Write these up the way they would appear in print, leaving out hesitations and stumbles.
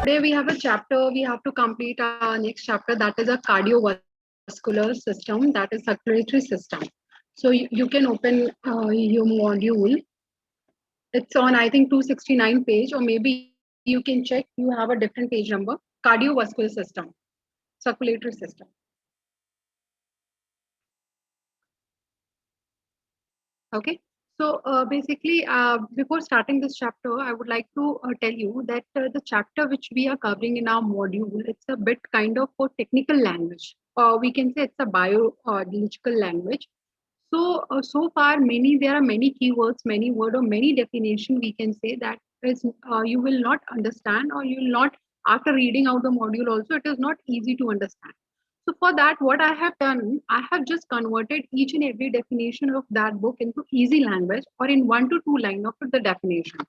Today we have a chapter. We have to complete our next chapter. That is a cardiovascular system. That is circulatory system. So you can open your module. It's on I think 269 page, or maybe you can check. You have a different page number. Cardiovascular system, circulatory system. Okay. So basically, before starting this chapter, I would like to tell you that the chapter which we are covering in our module, it's a bit kind of a technical language. We can say it's a biological language. So so far, there are many keywords, many word or many definition we can say that is you will not understand, or you will not, after reading out the module also, it is not easy to understand. So for that, what I have done, I have just converted each and every definition of that book into easy language, or in 1 to 2 line of the definition.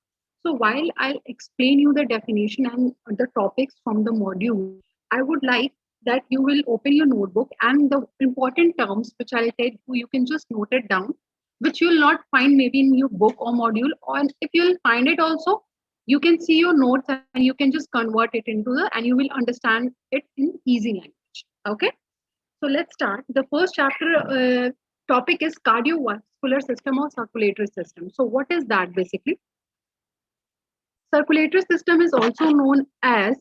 So while I'll explain you the definition and the topics from the module, I would like that you will open your notebook, and the important terms which I'll tell you can just note it down, which you will not find maybe in your book or module, or if you'll find it also, you can see your notes and you can just convert it into the, and you will understand it in easy language. Okay. So let's start. The first chapter topic is cardiovascular system or circulatory system. So what is that basically? Circulatory system is also known as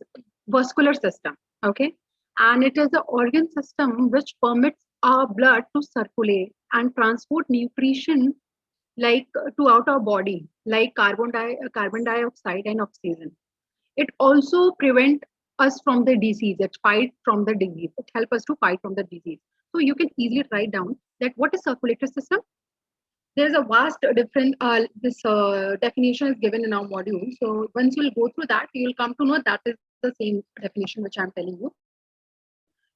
vascular system. Okay. And it is the organ system which permits our blood to circulate and transport nutrition like throughout our body, like carbon dioxide and oxygen. It also prevent us from the disease. It fight from the disease. It help us to fight from the disease. So you can easily write down that what is circulatory system. There is a vast different this definition is given in our module. So once you'll go through that, you'll come to know that is the same definition which I'm telling you.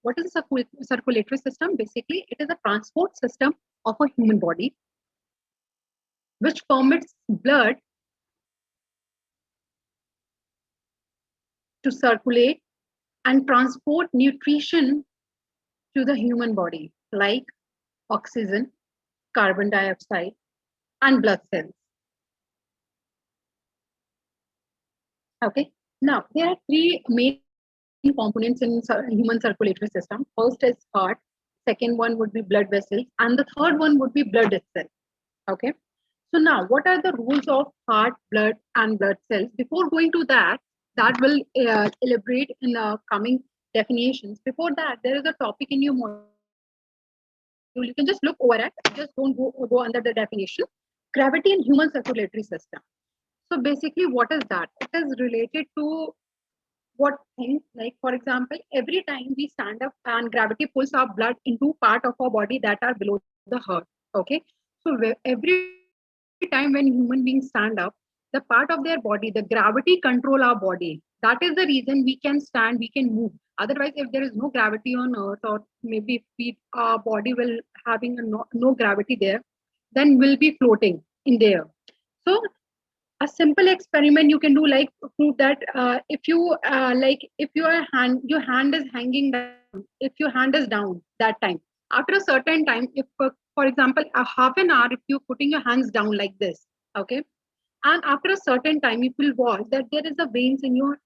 What is a circulatory system? Basically, it is a transport system of a human body which permits blood to circulate and transport nutrition to the human body, like oxygen, carbon dioxide, and blood cells. Okay. Now, there are three main components in human circulatory system. First is heart, second one would be blood vessels, and the third one would be blood itself. Okay. So now, what are the rules of heart, blood, and blood cells? Before going to that, that will elaborate in the coming definitions. Before that, there is a topic in your module. You can just look over it. Just don't go under the definition. Gravity in human circulatory system. So basically, what is that? It is related to what things, like for example, every time we stand up and gravity pulls our blood into part of our body that are below the heart. Okay. So every time when human beings stand up, the part of their body, the gravity control our body. That is the reason we can stand, we can move. Otherwise, if there is no gravity on earth, or maybe if our body will having no gravity there, then we'll be floating in there. So a simple experiment you can do, like prove that if you like if your hand is hanging down, if your hand is down that time, after a certain time, if for example a half an hour, if you're putting your hands down like this, okay, and after a certain time you will watch that there is a veins in your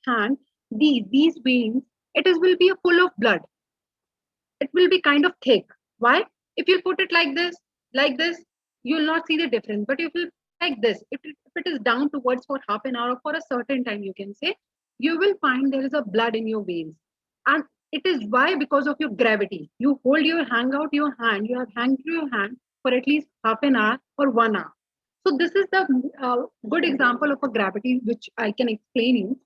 hand. These veins, it is will be full of blood. It will be kind of thick. Why? If you put it like this, you will not see the difference. But if you like this, if it is down towards for half an hour or for a certain time, you can say, you will find there is a blood in your veins. And it is why? Because of your gravity. You hold your hang out your hand, you have hanged your hand for at least half an hour or 1 hour. So this is the good example of a gravity which I can explain you,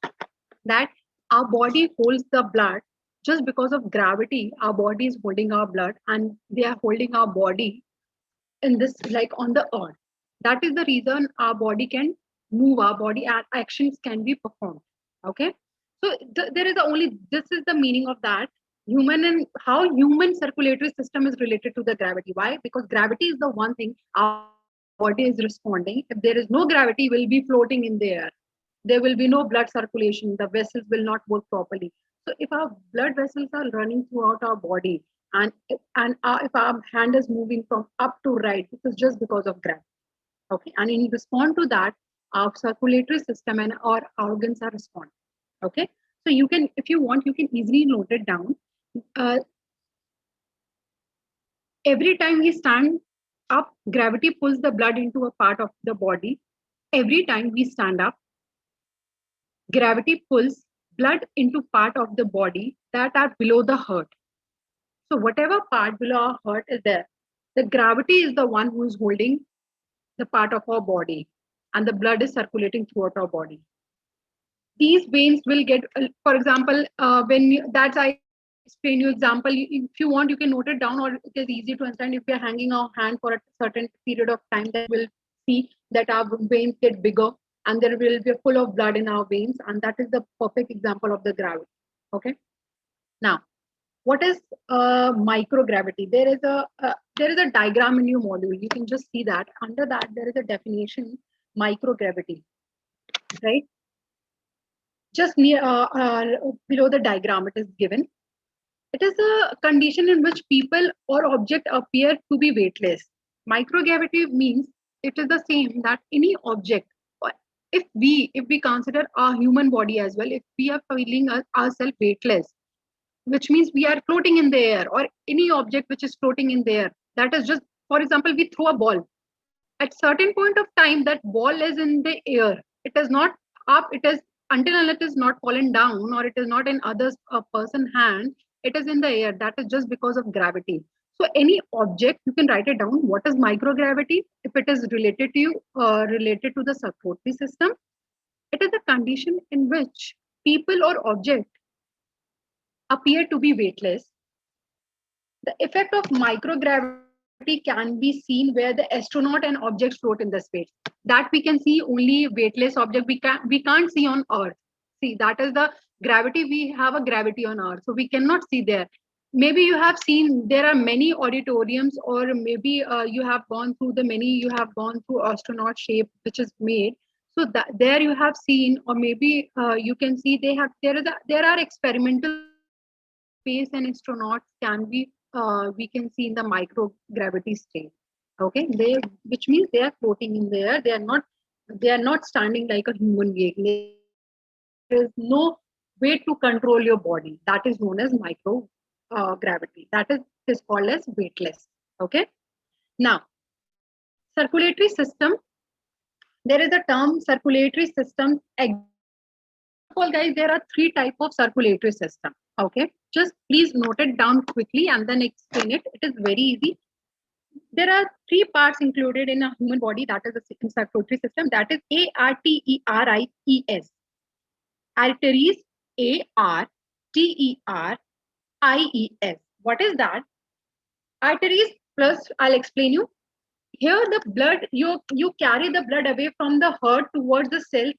that our body holds the blood just because of gravity. Our body is holding our blood, and they are holding our body in this, like on the earth. That is the reason our body can move, our body actions can be performed. Okay. So there is only, this is the meaning of that human, and how human circulatory system is related to the gravity. Why? Because gravity is the one thing our body is responding. If there is no gravity, we'll be floating in the air. There will be no blood circulation, the vessels will not work properly. So if our blood vessels are running throughout our body, and if our hand is moving from up to right, it is just because of gravity. Okay. And in response to that, our circulatory system and our organs are responding. Okay, so you can, if you want, you can easily note it down. Uh, every time we stand up, gravity pulls the blood into a part of the body. Every time we stand up, gravity pulls blood into part of the body that are below the heart. So whatever part below our heart is there, the gravity is the one who is holding the part of our body, and the blood is circulating throughout our body. These veins will get, for example, that's I explain you example. If you want, you can note it down, or it is easy to understand. If we are hanging our hand for a certain period of time, then we'll see that our veins get bigger, and there will be full of blood in our veins, and that is the perfect example of the gravity. Okay. Now, what is microgravity? There is a diagram in your module. You can just see that. Under that, there is a definition: microgravity, right? Just near below the diagram, it is given. It is a condition in which people or object appear to be weightless. Microgravity means it is the same that any object, or if we consider our human body as well, if we are feeling ourselves weightless, which means we are floating in the air, or any object which is floating in the air, that is just, for example, we throw a ball. At certain point of time, that ball is in the air. It is not up. It is until and it is not fallen down, or it is not in others a person hand. It is in the air. That is just because of gravity. So any object, you can write it down. What is microgravity? If it is related to you, related to the circulatory system, it is a condition in which people or object appear to be weightless. The effect of microgravity can be seen where the astronaut and objects float in the space. That we can see only weightless object. We can't see on Earth. See, that is the gravity. We have a gravity on Earth, so we cannot see there. Maybe you have seen there are many auditoriums, or maybe you have gone through the many. You have gone through astronaut shape which is made. So that there you have seen, or maybe you can see they have there are experimental space, and astronauts can be we can see in the microgravity state. Okay, they, which means they are floating in the air. They are not standing like a human being. There is no way to control your body. That is known as micro gravity. That is called as weightless. Okay. Now, circulatory system. There is a term circulatory system. Example, guys, there are three type of circulatory system. Okay, just please note it down quickly and then explain it. It is very easy. There are three parts included in a human body. That is the circulatory system. That is arteries. Arteries, arteries. What is that? Arteries plus, I'll explain you. Here the blood, you carry the blood away from the heart towards the cell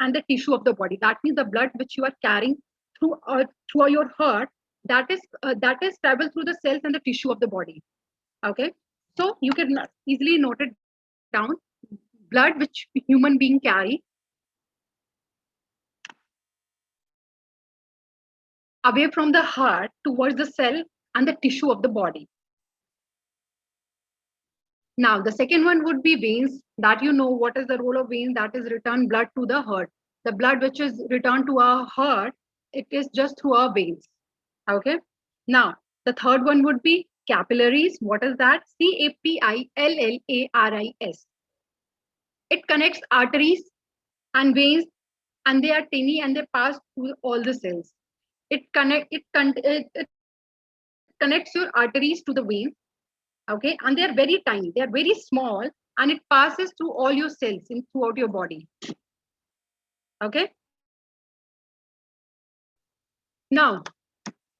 and the tissue of the body. That means the blood which you are carrying through your heart, that is travel through the cells and the tissue of the body. Okay, so you can easily note it down. Blood which human being carry away from the heart towards the cell and the tissue of the body. Now, the second one would be veins. That you know what is the role of veins. That is return blood to the heart. The blood which is returned to our heart, it is just through our veins. Okay. Now, the third one would be capillaries. What is that? Capillaris. It connects arteries and veins, and they are tiny and they pass through all the cells. It connects your arteries to the veins. Okay, and they are very tiny. They are very small, and it passes through all your cells throughout your body. Okay. Now,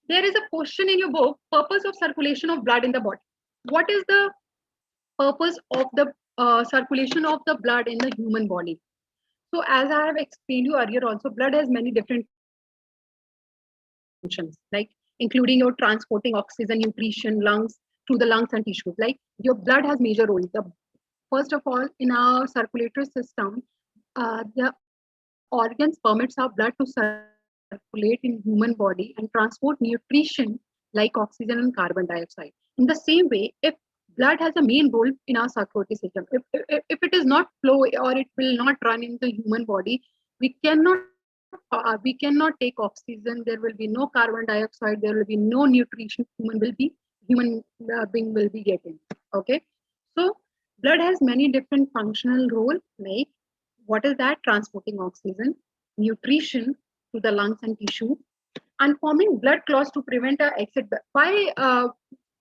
there is a question in your book: purpose of circulation of blood in the body. What is the purpose of the circulation of the blood in the human body? So, as I have explained you earlier, also blood has many different functions, like including your transporting oxygen, nutrition, lungs, through the lungs and tissues. Like your blood has major roles. First of all, in our circulatory system, the organs permits our blood to circulate in human body and transport nutrition like oxygen and carbon dioxide. In the same way, if blood has a main role in our circulatory system, if it is not flow or it will not run in the human body, we cannot take oxygen. There will be no carbon dioxide. There will be no nutrition. Human being will be getting. Okay, so blood has many different functional role. Like what is that? Transporting oxygen, nutrition to the lungs and tissue, and forming blood clots to prevent a exit. Why?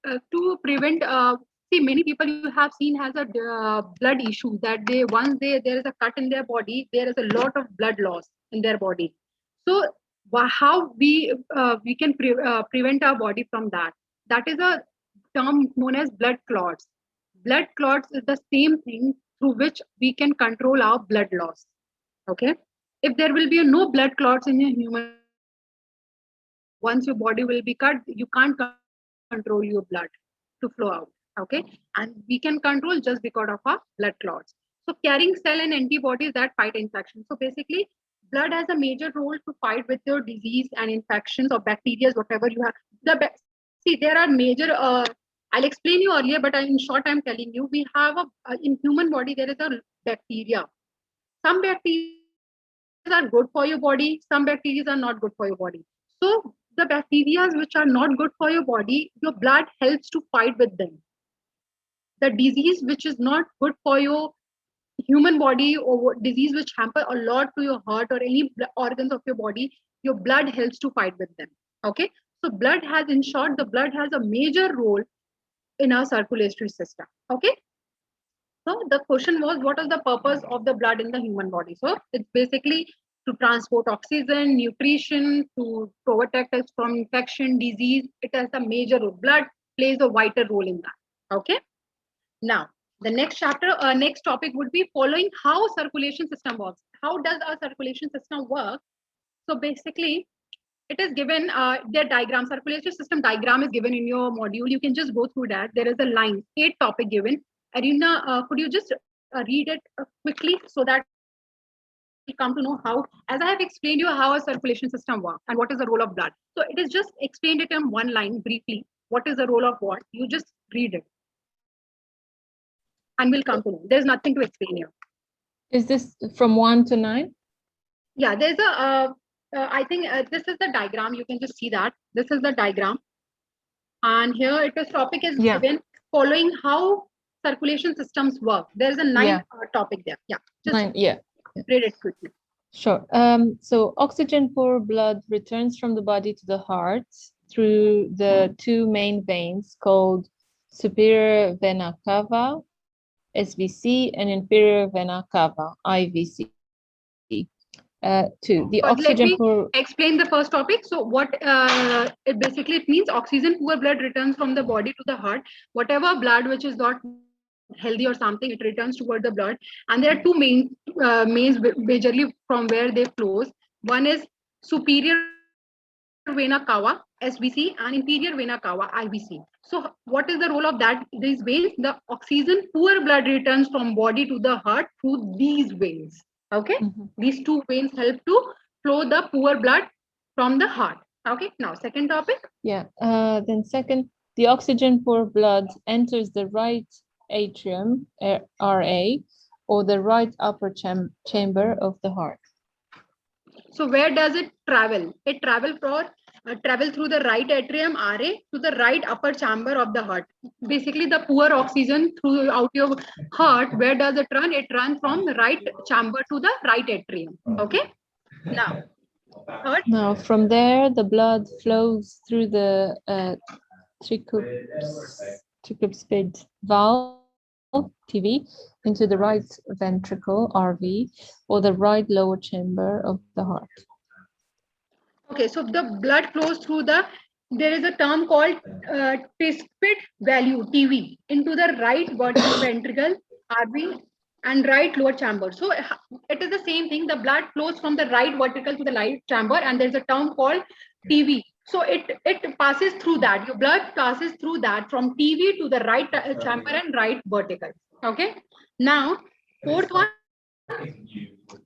To prevent. See, many people you have seen has a blood issue that they once there is a cut in their body, there is a lot of blood loss in their body. So how we can prevent our body from that? That is a term known as blood clots. Blood clots is the same thing through which we can control our blood loss. Okay, if there will be no blood clots in a human body, once your body will be cut, you can't control your blood to flow out. Okay, and we can control just because of our blood clots. So carrying cell and antibodies that fight infection. So basically, blood has a major role to fight with your disease and infections or bacteria, whatever you have. See, there are major. I'll explain you earlier, but in short, I'm telling you, we have in human body there is a bacteria. Some bacteria are good for your body, some bacteria are not good for your body. So the bacteria which are not good for your body, your blood helps to fight with them. The disease which is not good for your human body, or disease which hamper a lot to your heart or any organs of your body, your blood helps to fight with them. Okay, so blood has, in short, the blood has a major role in our circulatory system. Okay, so the question was, what is the purpose of the blood in the human body? So it's basically to transport oxygen, nutrition, to protect us from infection, disease. It has a major role. Blood plays a vital role in that. Okay. Now, the next chapter, next topic would be following how circulation system works. How does our circulation system work? So basically, it is given, their diagram, circulatory system diagram is given in your module. You can just go through that. There is a line, 8 topic given. Arina, could you just read it quickly so that we will come to know how, as I have explained you how a circulation system works and what is the role of blood. So it is just explained it in one line briefly. What is the role of what? You just read it and we'll come to know. There's nothing to explain here. Is this from 1 to 9? Yeah, there's a, I think this is the diagram. You can just see that. This is the diagram. And here it is, topic is given following how circulation systems work. There's a 9 topic there. Yeah, just 9, read it quickly. Sure. So oxygen poor blood returns from the body to the heart through the 2 main veins called superior vena cava, SVC, and inferior vena cava, IVC. 2. The oxygen Let me explain the first topic. So what it basically, it means oxygen poor blood returns from the body to the heart. Whatever blood which is not healthy or something, it returns toward the blood. And there are 2 mains majorly from where they flows. One is superior vena cava, SVC, and inferior vena cava, IVC. So what is the role of that? These veins, the oxygen poor blood returns from body to the heart through these veins. Okay, these 2 veins help to flow the poor blood from the heart. Okay, now second topic. Then second, the oxygen poor blood enters the right atrium, RA, or the right upper chamber of the heart. So where does it travel? It travel through the right atrium, RA, to the right upper chamber of the heart. Basically, the poor oxygen throughout your heart, where does it run? It runs from the right chamber to the right atrium. Okay. Now, third. Now from there, the blood flows through the tricuspid valve, TV, into the right ventricle, RV, or the right lower chamber of the heart. Okay, so the blood flows through there is a term called tricuspid valve, TV, into the right ventricle, RV, and right lower chamber. So it is the same thing. The blood flows from the right ventricle to the right chamber, and there's a term called TV. So it passes through that. Your blood passes through that from TV to the right chamber and right vertical. Okay. Now, fourth one.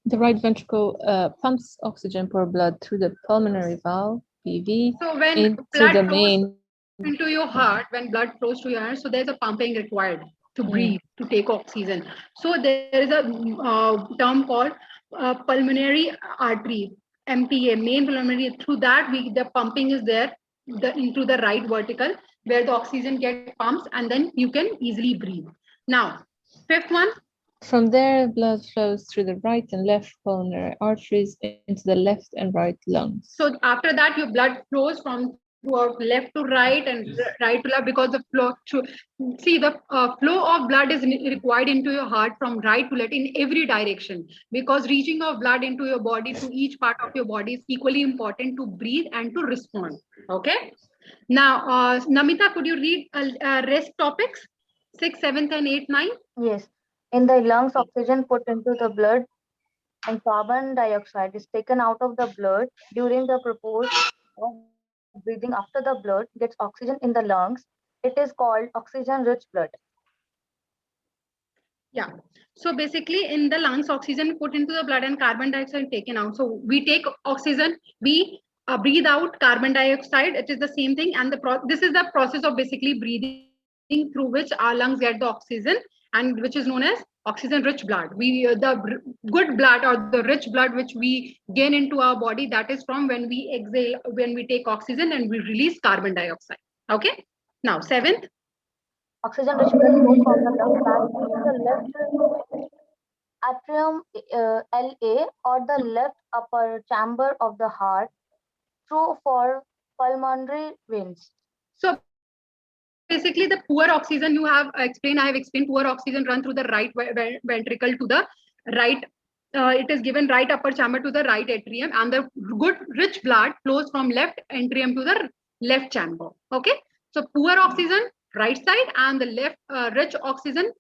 The right ventricle pumps oxygen poor blood through the pulmonary valve, PV, so when into blood the flows main into your heart, when blood flows to your heart, so there's a pumping required to breathe, to take oxygen. So there is a term called pulmonary artery, MPA, main pulmonary. Through that, the pumping is there into the right vertical where the oxygen gets pumps, and then you can easily breathe. Now, fifth one. From there, blood flows through the right and left pulmonary arteries into the left and right lungs. So after that, your blood flows from throughout left to right and right to left, because the flow through, see, the flow of blood is required into your heart from right to left in every direction, because reaching of blood into your body to each part of your body is equally important to breathe and to respond. Okay. Now, Namita, could you read rest topics 6, 7, and 8, 9? Yes. In the lungs, oxygen put into the blood and carbon dioxide is taken out of the blood during the purpose of breathing. After the blood gets oxygen in the lungs, it is called oxygen rich blood. Yeah. So basically, in the lungs, oxygen put into the blood and carbon dioxide taken out. So we take oxygen, we breathe out carbon dioxide. It is the same thing, and this is the process of basically breathing through which our lungs get the oxygen, and which is known as oxygen-rich blood. Good blood or the rich blood which we gain into our body, that is from when we exhale, when we take oxygen and we release carbon dioxide. Okay. Now, seventh. Oxygen rich blood flows from the lung back into the left atrium LA or the left upper chamber of the heart through for pulmonary veins. So basically, the poor oxygen you have explained, I have explained, poor oxygen run through the right ventricle to the right. It is given right upper chamber to the right atrium, and the good rich blood flows from left atrium to the left chamber. Okay. So poor oxygen right side, and the left rich oxygen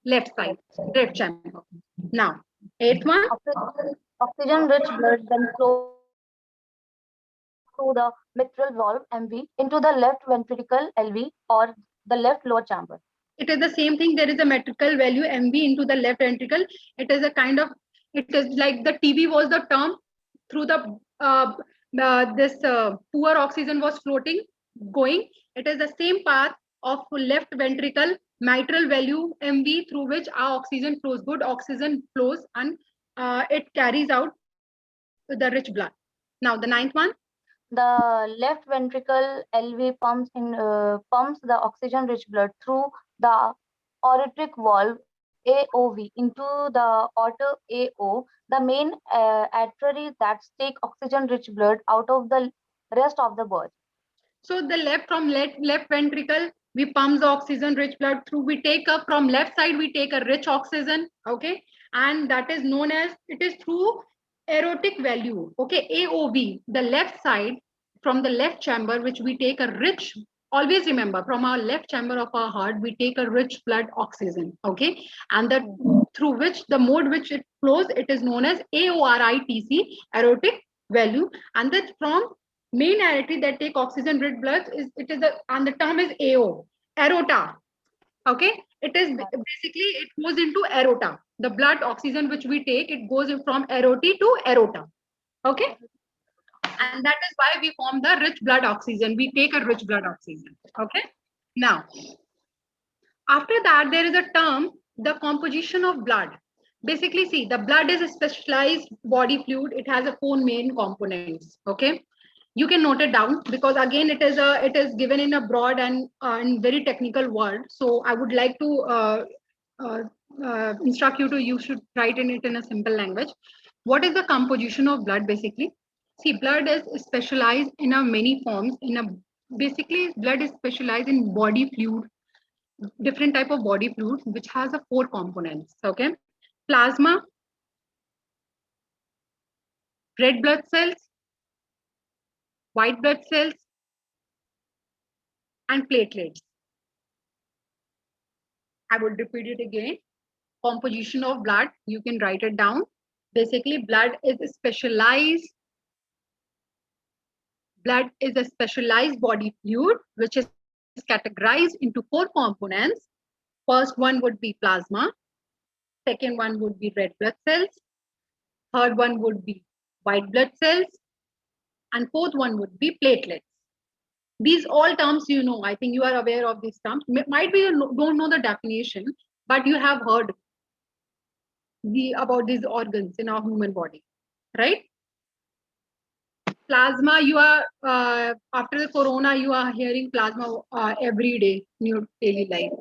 left side, left chamber. Now, eighth one. Oxygen rich blood then flows through the mitral valve MV into the left ventricle LV or the left lower chamber. It is the same thing. There is a metrical value MV into the left ventricle. It is a kind of, it is like the TB was the term through the this poor oxygen was floating, going. It is the same path of left ventricle mitral value MV through which our oxygen flows. Good oxygen flows, and it carries out the rich blood. Now, the ninth one. The left ventricle LV pumps the oxygen rich blood through the aortic valve AOV into the aorta AO, the main artery that take oxygen rich blood out of the rest of the body. So the left ventricle, we pump the oxygen rich blood through. We take up from left side, we take a rich oxygen. Okay. And that is known as, it is through aortic valve. Okay. AOV, the left side from the left chamber, which we take a rich, always remember, from our left chamber of our heart, we take a rich blood oxygen. Okay. And that through which the mode which it flows, it is known as AORITC, aortic valve. And that from main artery that take oxygen rich blood is, it is and the term is AO, aorta. Okay. It is basically, it goes into aorta. The blood oxygen which we take, it goes from aorta to aorta. Okay. And that is why we form the rich blood oxygen. We take a rich blood oxygen. Okay. Now, after that, there is a term, the composition of blood. Basically, see, the blood is a specialized body fluid. It has a 4 main components. Okay. You can note it down, because again, it is given in a broad and very technical word. So I would like to instruct you to, you should write it in a simple language. What is the composition of blood? Basically, see, blood is specialized in a many forms. Basically, blood is specialized in body fluid, different type of body fluid, which has a 4 components. Okay. Plasma, red blood cells, white blood cells, and platelets. I would repeat it again. Composition of blood, you can write it down. Basically, blood is a specialized body fluid, which is categorized into 4 components. First one would be plasma. Second one would be red blood cells. Third one would be white blood cells. And fourth one would be platelets. These all terms, you know, I think you are aware of these terms. Might be you don't know the definition, but you have heard. about these organs in our human body, right? Plasma, you are after the corona, you are hearing plasma every day in your daily life.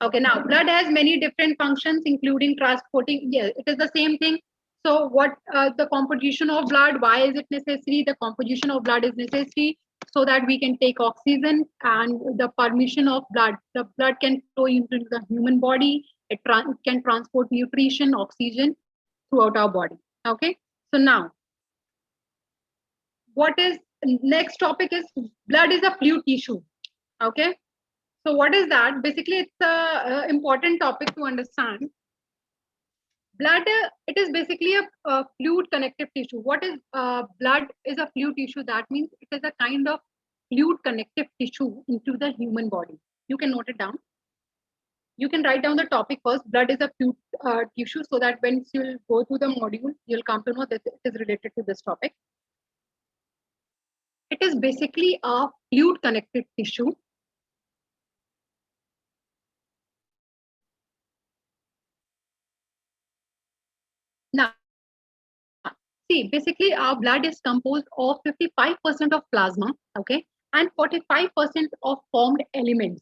Okay, now blood has many different functions, including transporting. Yes, it is the same thing. So, what the composition of blood? Why is it necessary? The composition of blood is necessary so that we can take oxygen, and the permission of blood. The blood can flow into the human body. It can transport nutrition, oxygen throughout our body. Okay, so now what is next topic is blood is a fluid tissue. Okay, so what is that? Basically, it's a important topic to understand. Blood, it is basically a fluid connective tissue. What is blood is a fluid tissue? That means it is a kind of fluid connective tissue into the human body. You can note it down. You can write down the topic first. Blood is a fluid tissue, so that when you'll go through the module, you'll come to know that it is related to this topic. It is basically a fluid connective tissue. Now, see, basically our blood is composed of 55% of plasma, okay, and 45% of formed elements,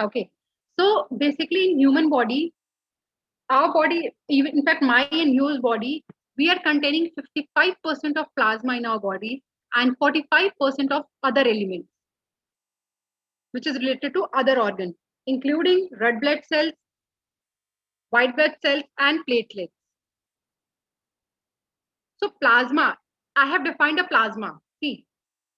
okay. So basically in human body, our body, even in fact my and yours body, we are containing 55% of plasma in our body and 45% of other elements, which is related to other organs, including red blood cells, white blood cells, and platelets. So plasma, I have defined a plasma. See,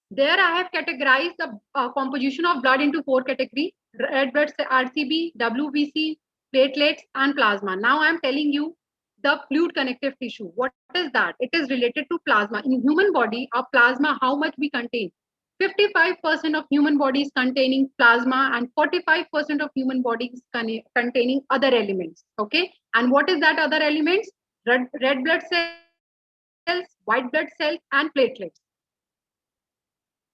there I have categorized the composition of blood into 4 categories: red blood cell, RCB, WBC, platelets, and plasma. Now I am telling you the fluid connective tissue. What is that? It is related to plasma. In human body, our plasma, how much we contain? 55% of human body is containing plasma and 45% of human body is containing other elements. Okay. And what is that other elements? Red blood cells, white blood cells, and platelets.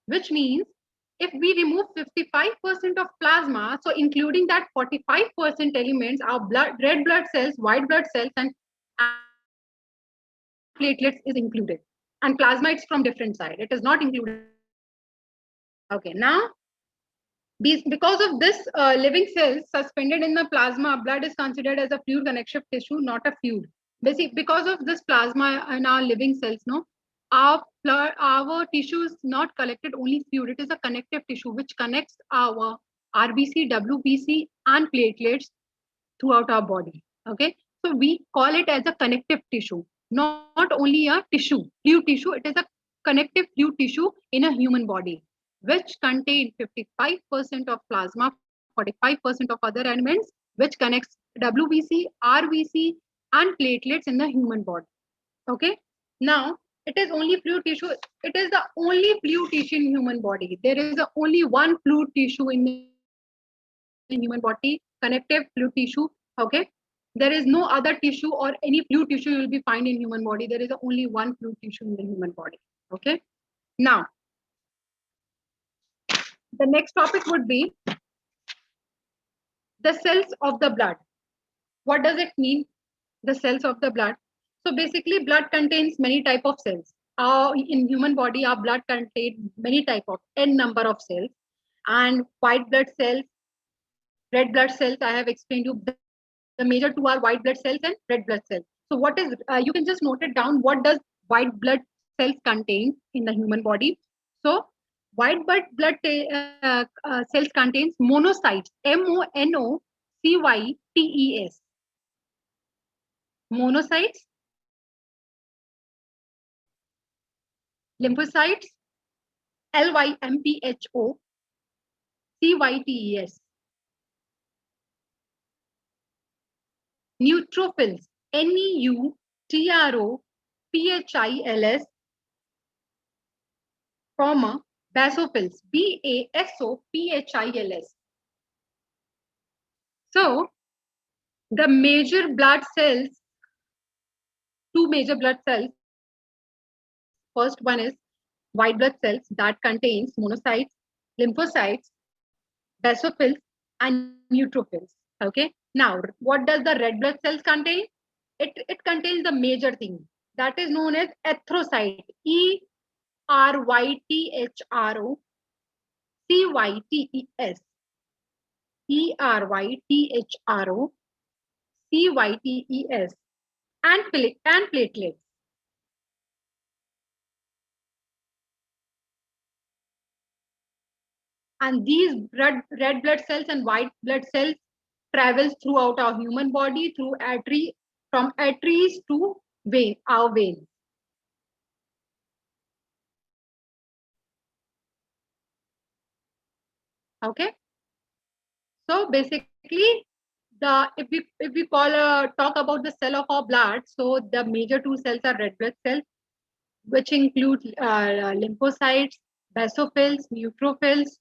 Which means if we remove 55% of plasma, so including that 45% elements, our red blood cells, white blood cells, and platelets is included. And plasma, it's from different side. It is not included. Okay, now because of this living cells suspended in the plasma, blood is considered as a fluid connective tissue, not a fluid. Basically, because of this plasma in our living cells, no, our tissue is not collected only fluid. It is a connective tissue which connects our RBC, WBC, and platelets throughout our body. Okay, so we call it as a connective tissue, not only a tissue, fluid tissue. It is a connective fluid tissue in a human body, which contain 55% of plasma, 45% of other elements, which connects WBC, RBC, and platelets in the human body. Okay, now it is only fluid tissue. It is the only fluid tissue in human body. There is only one fluid tissue in the human body, connective fluid tissue. Okay, there is no other tissue or any fluid tissue you will be find in human body. There is only one fluid tissue in the human body. Okay, now the next topic would be the cells of the blood. What does it mean, the cells of the blood? So basically blood contains many type of cells. In human body, our blood contains many type of n number of cells, and white blood cells, red blood cells. I have explained you the major two are white blood cells and red blood cells. So what is you can just note it down. What does white blood cells contain in the human body? So white blood cells contains monocytes, monocytes, monocytes, lymphocytes, lymphocytes, neutrophils, neutrophils, basophils, basophils. So the major blood cells, two major blood cells. First one is white blood cells that contains monocytes, lymphocytes, basophils, and neutrophils. Okay. Now, what does the red blood cells contain? it contains the major thing that is known as erythrocyte. ERYTHRO CYTES. ERYTHRO CYTES and platelets. And these red blood cells and white blood cells travels throughout our human body through from arteries to our veins. Okay. So basically, if we talk about the cell of our blood, so the major two cells are red blood cells, which include lymphocytes, basophils, neutrophils,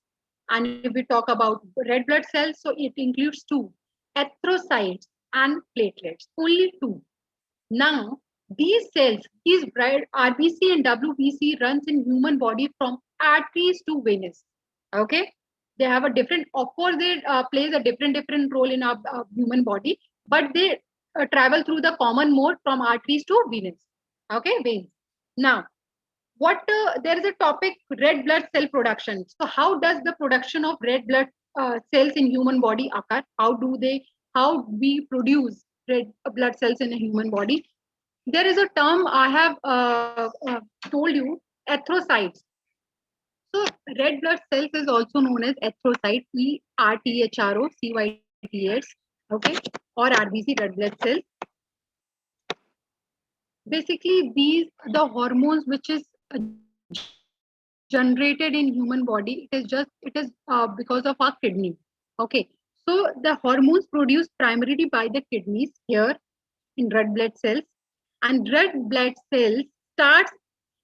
and if we talk about red blood cells, so it includes two, erythrocytes and platelets, only two. Now, these cells, these RBC and WBC runs in human body from arteries to veins. Okay, they have a different, of course, they plays a different role in our human body, but they travel through the common mode from arteries to veins. Okay, veins. Now, there is a topic, red blood cell production. So how does the production of red blood cells in human body occur? How we produce red blood cells in a human body? There is a term I have told you, erythrocytes. So red blood cells is also known as erythrocyte, ERTHROCYTS, okay, or RBC, red blood cells. Basically, these the hormones which is generated in human body. It is because of our kidney. Okay, so the hormones produced primarily by the kidneys here in red blood cells, and red blood cells starts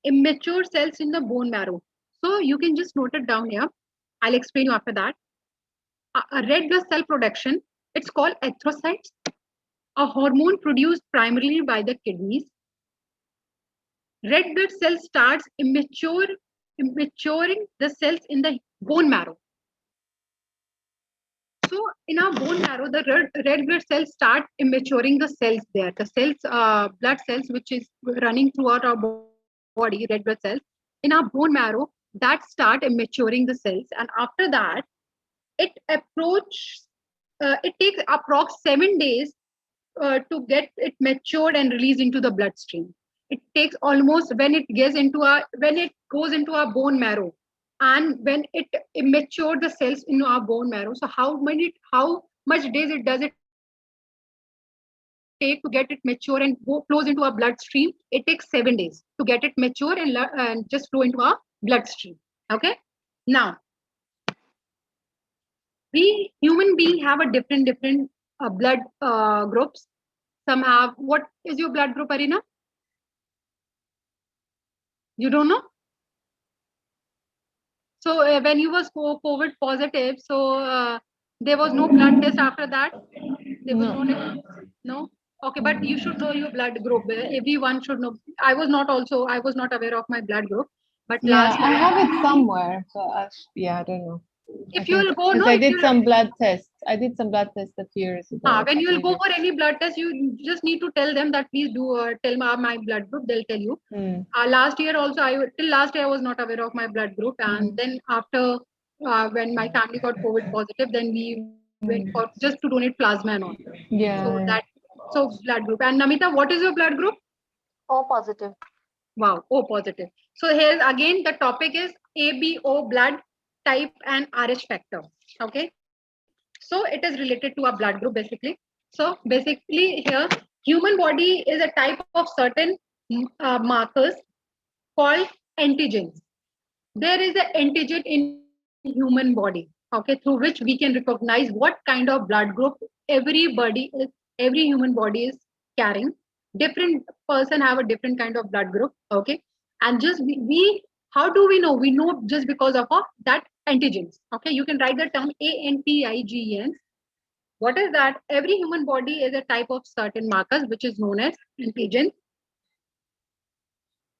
immature cells in the bone marrow. So you can just note it down here. I'll explain you after that. A red blood cell production, it's called erythrocytes, a hormone produced primarily by the kidneys. Red blood cell starts immaturing the cells in the bone marrow. So in our bone marrow, the red blood cells start immaturing the cells there. The cells, blood cells, which is running throughout our body, red blood cells, in our bone marrow, that start immaturing the cells. And after that, it takes approx 7 days to get it matured and released into the bloodstream. It takes almost when it goes into our bone marrow, and when it matured the cells in our bone marrow. So how much days does it take to get it mature and flows into our bloodstream? It takes 7 days to get it mature and just flow into our bloodstream. Okay. Now, we human beings have a different blood groups. Some have, what is your blood group, Arina? You don't know? So when you was COVID positive, so there was no blood test after that? There was no? Okay, but you should know your blood group. Everyone should know. I was not aware of my blood group. But yeah, I have it somewhere. So I don't know. If you will go, no, I did some blood tests. I did some blood tests a few years ago. When you will go for any blood test, you just need to tell them that please do tell my blood group. They'll tell you. Last year also, till last year I was not aware of my blood group, and then after when my family got COVID positive, then we went for just to donate plasma and all. Yeah. So blood group. And Namita, what is your blood group? O positive. Wow, O positive. So here again the topic is ABO blood type and RH factor. Okay. So it is related to a blood group basically. So basically here, human body is a type of certain markers called antigens. There is an antigen in human body, okay, through which we can recognize what kind of blood group every human body is carrying. Different person have a different kind of blood group, okay, and just we how do we know? We know just because of that antigens. Okay, you can write the term antigens. What is that? Every human body is a type of certain markers which is known as antigen,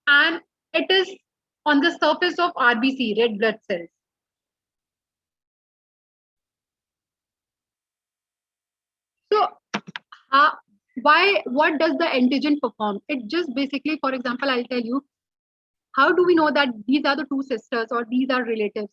and it is on the surface of RBC, red blood cells. So what does the antigen perform? It just basically, for example, I'll tell you, how do we know that these are the two sisters or these are relatives?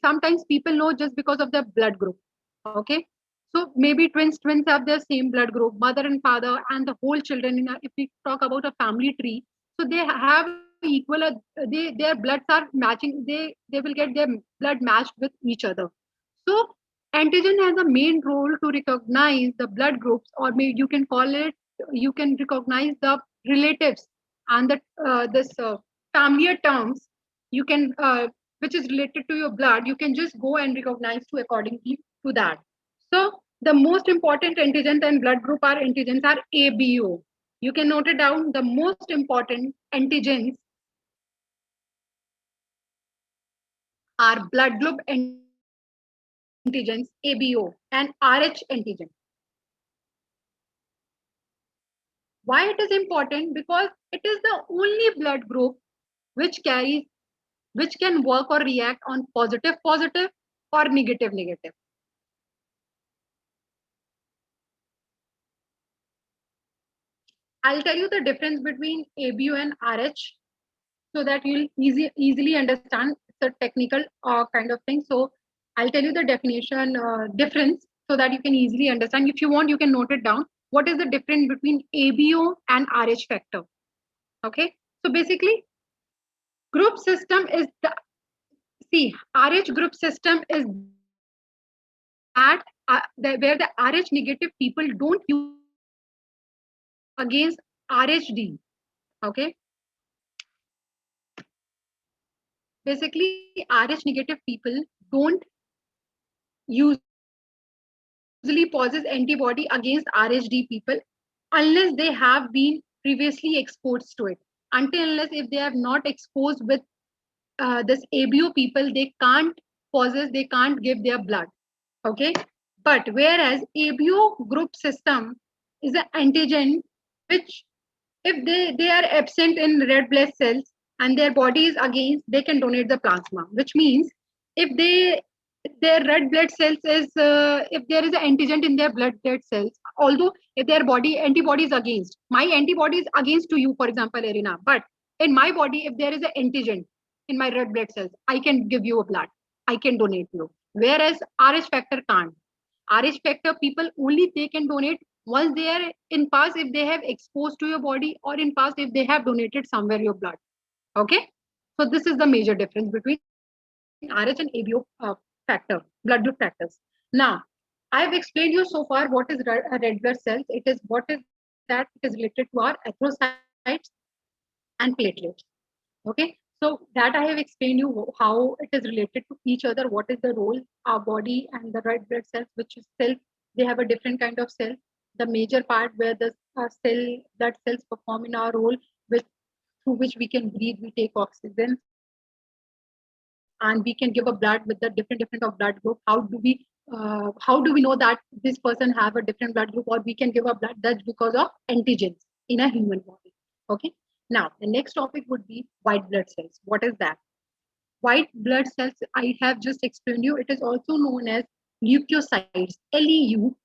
Sometimes people know just because of their blood group. Okay, so maybe twins have the same blood group, mother and father, and the whole children. If we talk about a family tree, so they have equal. Their bloods are matching. They will get their blood matched with each other. So antigen has a main role to recognize the blood groups, or maybe you can call it. You can recognize the relatives and the this family terms. You can which is related to your blood. You can just go and recognize to accordingly to that. So the most important antigens and blood group are antigens are ABO. You can note it down. The most important antigens are blood group antigens ABO and RH antigen. Why it is important? Because it is the only blood group which carries, which can work or react on positive or negative. I'll tell you the difference between ABO and RH so that you'll easily understand. It's a technical kind of thing. So I'll tell you the definition difference so that you can easily understand. If you want, you can note it down. What is the difference between ABO and RH factor? Okay. So basically, group system is the, see, RH group system is that where the RH negative people don't use against RHD. Okay. Basically, RH negative people don't usually possess antibody against RHD people unless they have been previously exposed to it. Until unless if they have not exposed with this ABO people, they can't possess, they can't give their blood. Okay. But whereas ABO group system is an antigen which, if they are absent in red blood cells and their body is against, they can donate the plasma. Which means if their red blood cells is if there is an antigen in their blood cells, although if their body antibody is against, my antibody is against to you, for example, Irina, but in my body, if there is an antigen in my red blood cells, I can give you a blood, I can donate you. Whereas RH factor can't. RH factor people only they can donate once they are in past, if they have exposed to your body, or in past if they have donated somewhere your blood. Okay, so this is the major difference between RH and ABO factor, blood group factors. Now, I have explained you so far what is red blood cells. It is what is that? It is related to our erythrocytes and platelets. Okay, so that I have explained you how it is related to each other. What is the role our body and the red blood cells, which is cell, they have a different kind of cell. The major part where the blood cells perform in our role, with through which we can breathe, we take oxygen, and we can give a blood with the different of blood group. How do we know that this person have a different blood group, or we can give a blood? That's because of antigens in a human body. Okay. Now the next topic would be white blood cells. What is that? White blood cells, I have just explained you. It is also known as leukocytes. Leukocytes.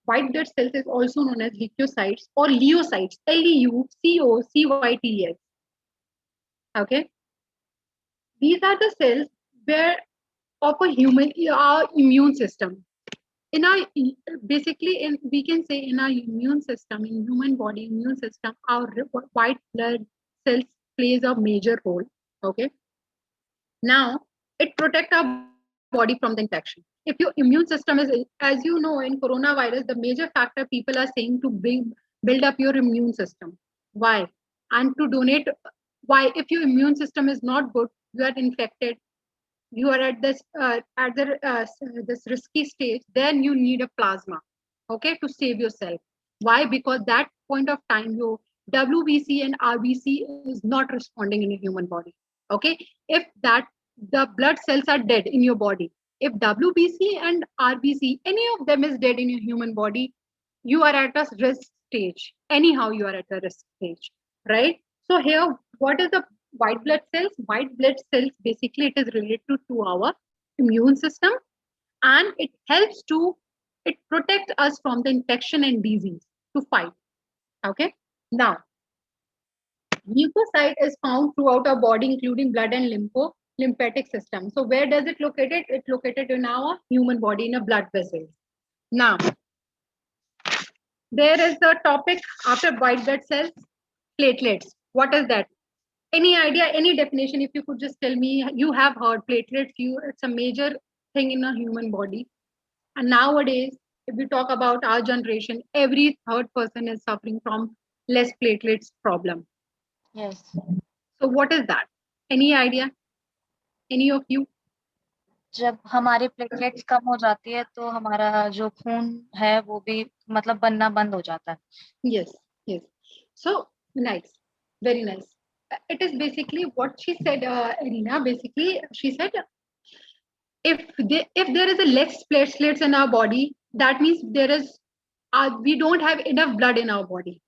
White blood cells is also known as leukocytes or leocytes. Leukocytes. Okay. These are the cells where of a human our immune system. In our basically in we can say in our immune system, in human body immune system, our white blood cells plays a major role. Okay. Now it protects our body from the infection. If your immune system is, as you know, in coronavirus, the major factor people are saying to build up your immune system. Why? And to donate. Why? If your immune system is not good, you are infected, you are at this risky stage, then you need a plasma, okay, to save yourself. Why? Because that point of time your WBC and RBC is not responding in a human body. Okay, if that the blood cells are dead in your body, if WBC and RBC any of them is dead in your human body, you are at a risk stage. Anyhow, you are at a risk stage, right? So here, what is the white blood cells? White blood cells basically it is related to our immune system, and it protects us from the infection and disease to fight. Okay. Now, leukocyte is found throughout our body, including blood and lymphatic system. So where does it located? It's located in our human body in a blood vessel. Now, there is the topic after white blood cells, platelets. What is that? Any idea, any definition? If you could just tell me, you have heard platelets. It's a major thing in a human body. And nowadays, if we talk about our generation, every third person is suffering from less platelets problem. Yes. So what is that? Any idea? Any of you? जब हमारे platelets कम हो जाती है तो हमारा जो खून है वो भी मतलब बनना बंद हो जाता है. Yes, yes. So nice, very nice. It is basically what she said, Irina. Basically, she said if there is a less platelets in our body, that means we don't have enough blood in our body.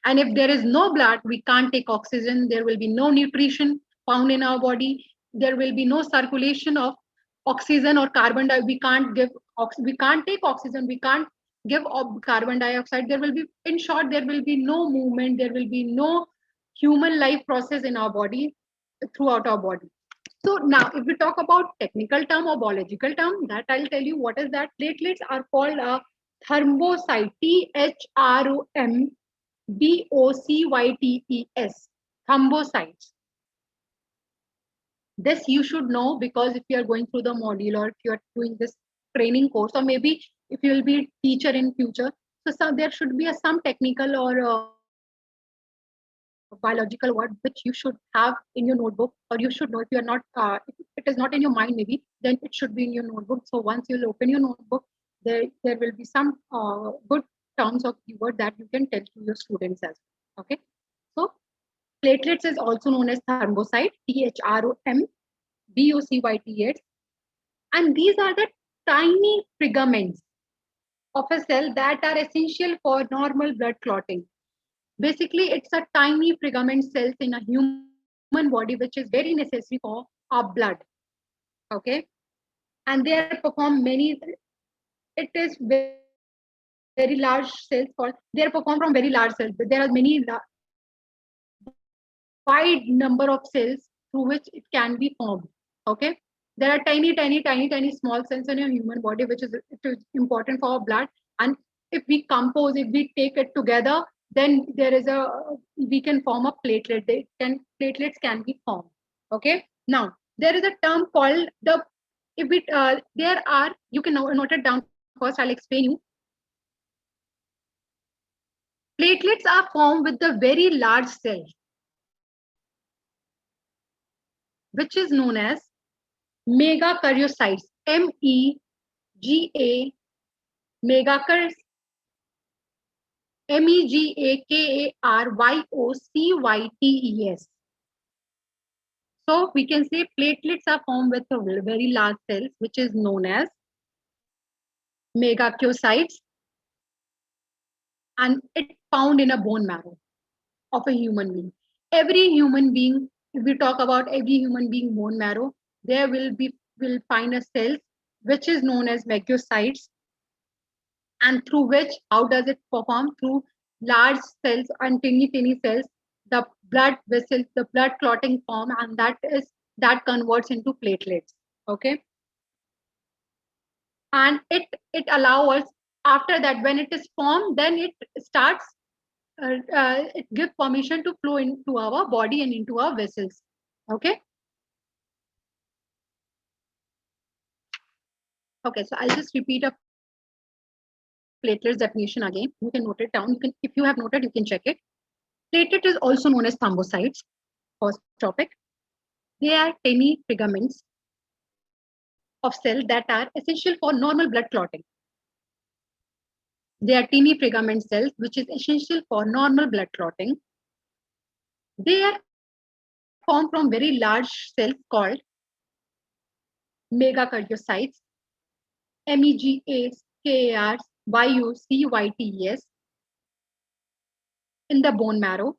And if there is no blood, we can't take oxygen. There will be no nutrition found in our body. There will be no circulation of oxygen or carbon dioxide. We can't take oxygen. We can't give carbon dioxide. There will be, in short, there will be no movement. There will be no human life process in our body, throughout our body. So now, if we talk about technical term or biological term, that I'll tell you what is that. Platelets are called a thrombocyte, THROMBOCYTES, thrombocytes. This you should know, because if you are going through the module or if you are doing this training course, or maybe if you will be teacher in future, so there should be some technical or biological word which you should have in your notebook, or you should know. If you are not, if it is not in your mind, maybe then it should be in your notebook. So once you'll open your notebook, there will be some good terms of keyword that you can tell to your students as well. Okay. So platelets is also known as thrombocyte, THROMBOCYTES, and these are the tiny fragments of a cell that are essential for normal blood clotting. Basically, it's a tiny fragment cells in a human body which is very necessary for our blood. Okay, and they perform many. It is very large cells called. They are performed from very large cells. But there are many wide number of cells through which it can be formed. Okay, there are tiny small cells in your human body, which is important for our blood. And if we compose, if we take it together, then we can form a platelet. Platelets can be formed. Okay. Now there is a term called the. If it there are, you can note it down first. I'll explain you. Platelets are formed with the very large cell, which is known as megakaryocytes. Megakaryocytes. MEGAKARYOCYTES. So we can say platelets are formed with a very large cells, which is known as megakaryocytes, and it's found in a bone marrow of a human being. Every human being, if we talk about every human being bone marrow, there will find a cell which is known as megakaryocytes, and through which, how does it perform? Through large cells and tiny cells, the blood vessels, the blood clotting form, and that converts into platelets. Okay, and it allows us, after that, when it is formed, then it starts it gives permission to flow into our body and into our vessels. Okay. Okay, so I'll just repeat a platelets definition again. You can note it down. If you have noted, you can check it. Platelet is also known as thrombocytes. First topic. They are tiny fragments of cell that are essential for normal blood clotting. They are tiny fragment cells which is essential for normal blood clotting. They are formed from very large cells called megakaryocytes, MEGAKARYOCYTES, in the bone marrow,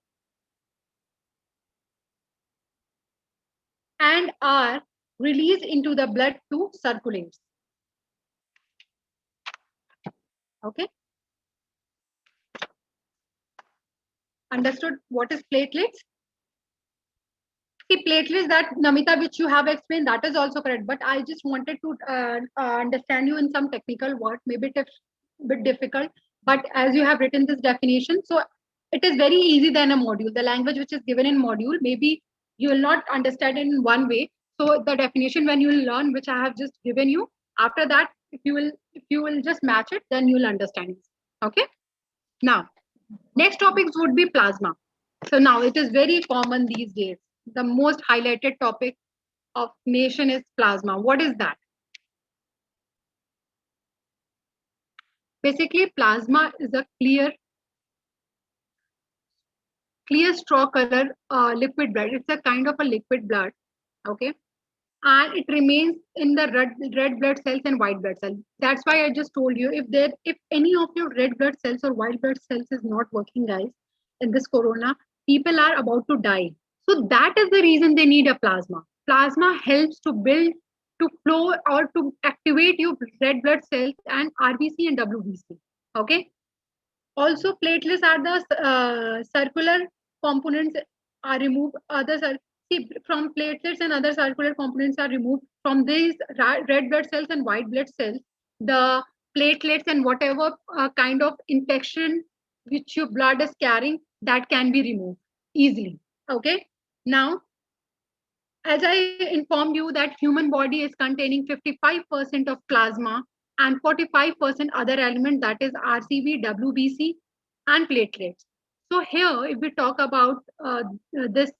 and are release into the blood to circulate. Okay. Understood what is platelets? See, platelets, that Namita, which you have explained, that is also correct. But I just wanted to understand you in some technical word, maybe it's a bit difficult. But as you have written this definition, so it is very easy than a module. The language which is given in module, maybe you will not understand it in one way. So the definition when you will learn, which I have just given you, after that, if you will just match it, then you will understand it. Okay. Now, next topics would be plasma. So now it is very common these days. The most highlighted topic of nation is plasma. What is that? Basically, plasma is a clear straw color liquid blood. It's a kind of a liquid blood. Okay. And it remains in the red blood cells and white blood cells. That's why I just told you, if any of your red blood cells or white blood cells is not working, guys, in this corona, people are about to die. So that is the reason they need a plasma. Plasma helps to build, to flow, or to activate your red blood cells and RBC and WBC. Okay. Also, platelets are the circular components are removed. See, from platelets and other circular components are removed from these red blood cells and white blood cells. The platelets and whatever kind of infection which your blood is carrying, that can be removed easily. Okay. Now, as I informed you that human body is containing 55% of plasma and 45% other element, that is RCB, WBC, and platelets. So here, if we talk about this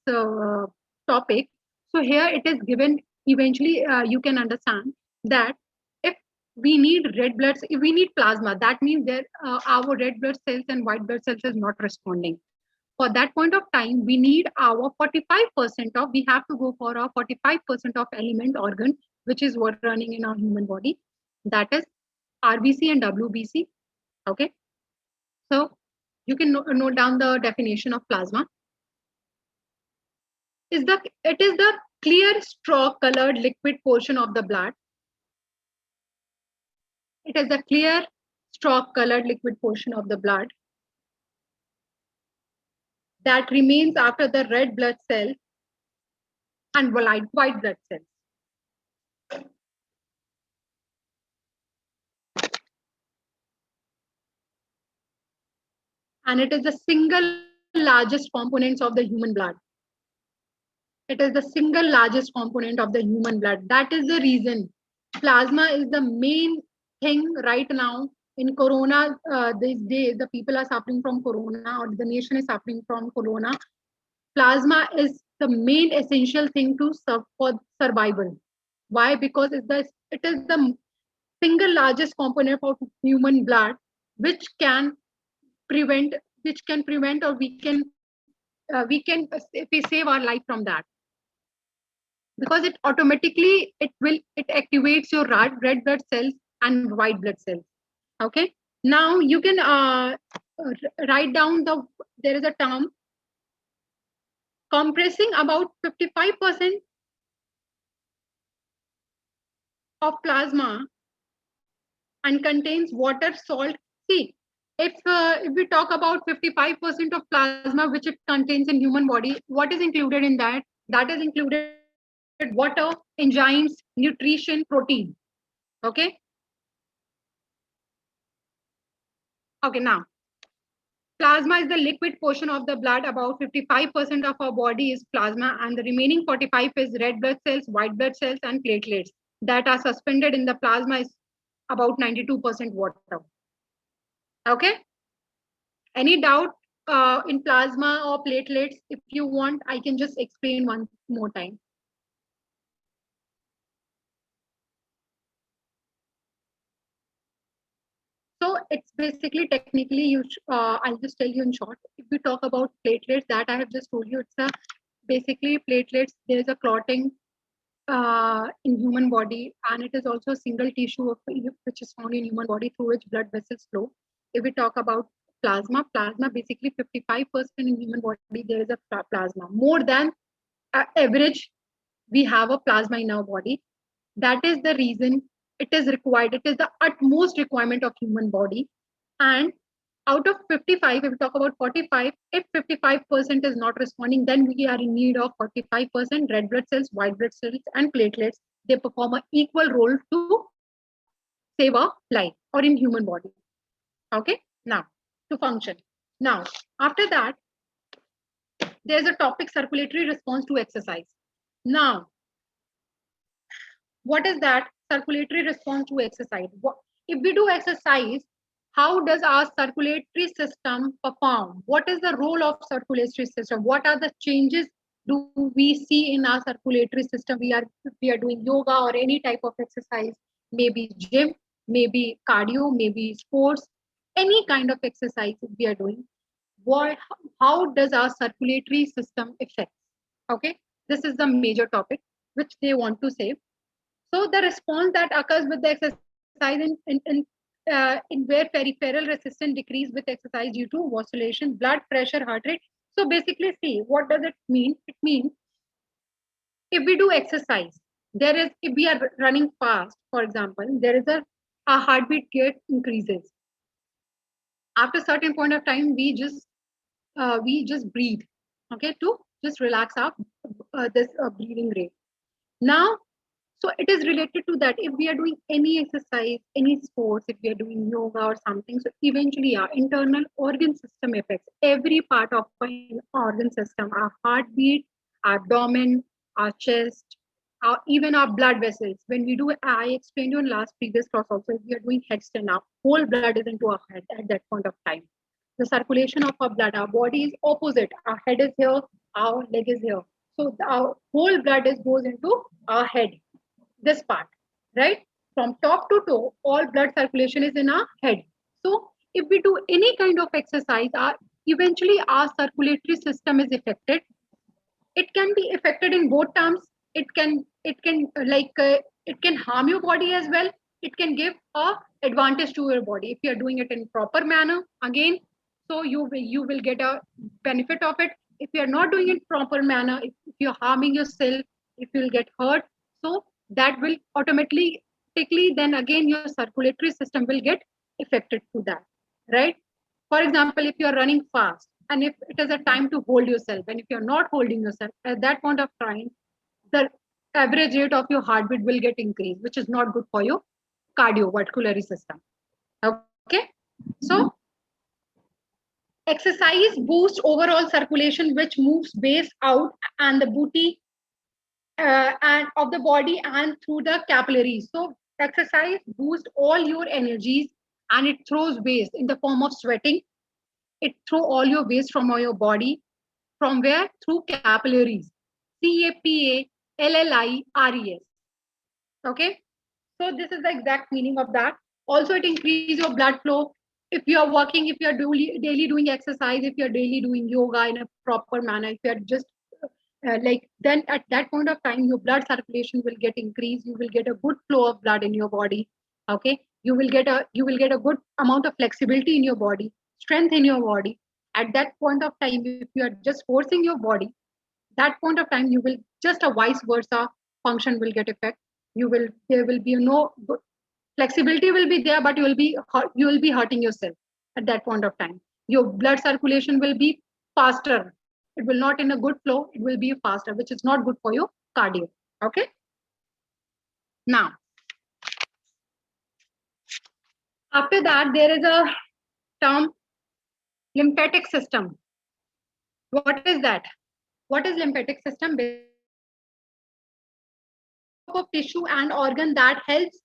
topic, so here it is given, eventually you can understand that if we need red bloods, if we need plasma, that means that our red blood cells and white blood cells is not responding. For that point of time, we need our 45% of, we have to go for our 45% of element organ, which is what running in our human body. That is RBC and WBC. Okay. So you can note down the definition of plasma. It is the clear straw colored liquid portion of the blood. It is the clear straw colored liquid portion of the blood that remains after the red blood cell and white blood cells. And it is the single largest components of the human blood. It is the single largest component of the human blood. That is the reason plasma is the main thing right now in corona. These days, the people are suffering from corona, or the nation is suffering from corona. Plasma is the main essential thing to for survival. Why? Because it is the single largest component of human blood, which can prevent, or we save our life from that, because it automatically it activates your red blood cells and white blood cells. Okay. Now you can write down there is a term compressing about 55% of plasma and contains water, salt. See, if we talk about 55% of plasma which it contains in human body, what is included in that? That is included water, enzymes, nutrition, protein. Okay. Okay, now plasma is the liquid portion of the blood. About 55% of our body is plasma, and the remaining 45 is red blood cells, white blood cells, and platelets that are suspended in the plasma is about 92% water. Okay. Any doubt in plasma or platelets? If you want, I can just explain one more time. So it's basically technically I'll just tell you in short. If we talk about platelets, that I have just told you, it's basically platelets. There is a clotting in human body, and it is also a single tissue which is found in human body through which blood vessels flow. If we talk about plasma basically 55% in human body there is a plasma, more than average we have a plasma in our body. That is the reason it is required. It is the utmost requirement of human body. And out of 55, if we talk about 45, if 55% is not responding, then we are in need of 45% red blood cells, white blood cells, and platelets. They perform an equal role to save a life or in human body. Okay, now to function. Now, after that, there's a topic circulatory response to exercise. Now, what is that circulatory response to exercise? If we do exercise, how does our circulatory system perform? What is the role of circulatory system? What are the changes do we see in our circulatory system? We are doing yoga or any type of exercise, maybe gym, maybe cardio, maybe sports, any kind of exercise we are doing. How does our circulatory system affect? Okay, this is the major topic which they want to say. So the response that occurs with the exercise in where peripheral resistance decrease with exercise due to oscillation, blood pressure, heart rate. So basically, see, what does it mean? It means if we do exercise, if we are running fast, for example, there is a heartbeat rate increases. After a certain point of time, we just breathe, okay, to just relax our this breathing rate. Now, so it is related to that. If we are doing any exercise, any sports, if we are doing yoga or something, so eventually our internal organ system affects every part of our organ system, our heartbeat, our abdomen, our chest, even our blood vessels. When we do, I explained you in last previous class also, if we are doing headstand, our whole blood is into our head at that point of time. The circulation of our blood, our body is opposite. Our head is here, our leg is here. So our whole blood goes into our head, this part, right? From top to toe, all blood circulation is in our head. So if we do any kind of exercise, eventually our circulatory system is affected. It can be affected in both terms. It can harm your body as well. It can give a advantage to your body if you are doing it in proper manner. Again, so you will get a benefit of it. If you are not doing it proper manner, if you're harming yourself, if you'll get hurt, so that will automatically then again your circulatory system will get affected to that, right? For example, if you are running fast and if it is a time to hold yourself, and if you're not holding yourself at that point of time, the average rate of your heartbeat will get increased, which is not good for your cardiovascular system. Okay, so exercise boosts overall circulation, which moves base out and the booty and of the body and through the capillaries. So exercise boosts all your energies and it throws waste in the form of sweating. It throws all your waste from your body. From where? Through capillaries. CAPALLIRES. Okay. So this is the exact meaning of that. Also, it increases your blood flow. If you are working, if you are daily doing exercise, if you are daily doing yoga in a proper manner, if you are just then at that point of time, your blood circulation will get increased. You will get a good flow of blood in your body. Okay. You will get a good amount of flexibility in your body, strength in your body. At that point of time, if you are just forcing your body, that point of time you will just a vice versa function will get affected. There will be no flexibility will be there, but you will be hurting yourself at that point of time. Your blood circulation will be faster. It will not in a good flow. It will be faster, which is not good for your cardio. Okay. Now, after that, there is a term lymphatic system. What is that? What is lymphatic system? Of tissue and organ that helps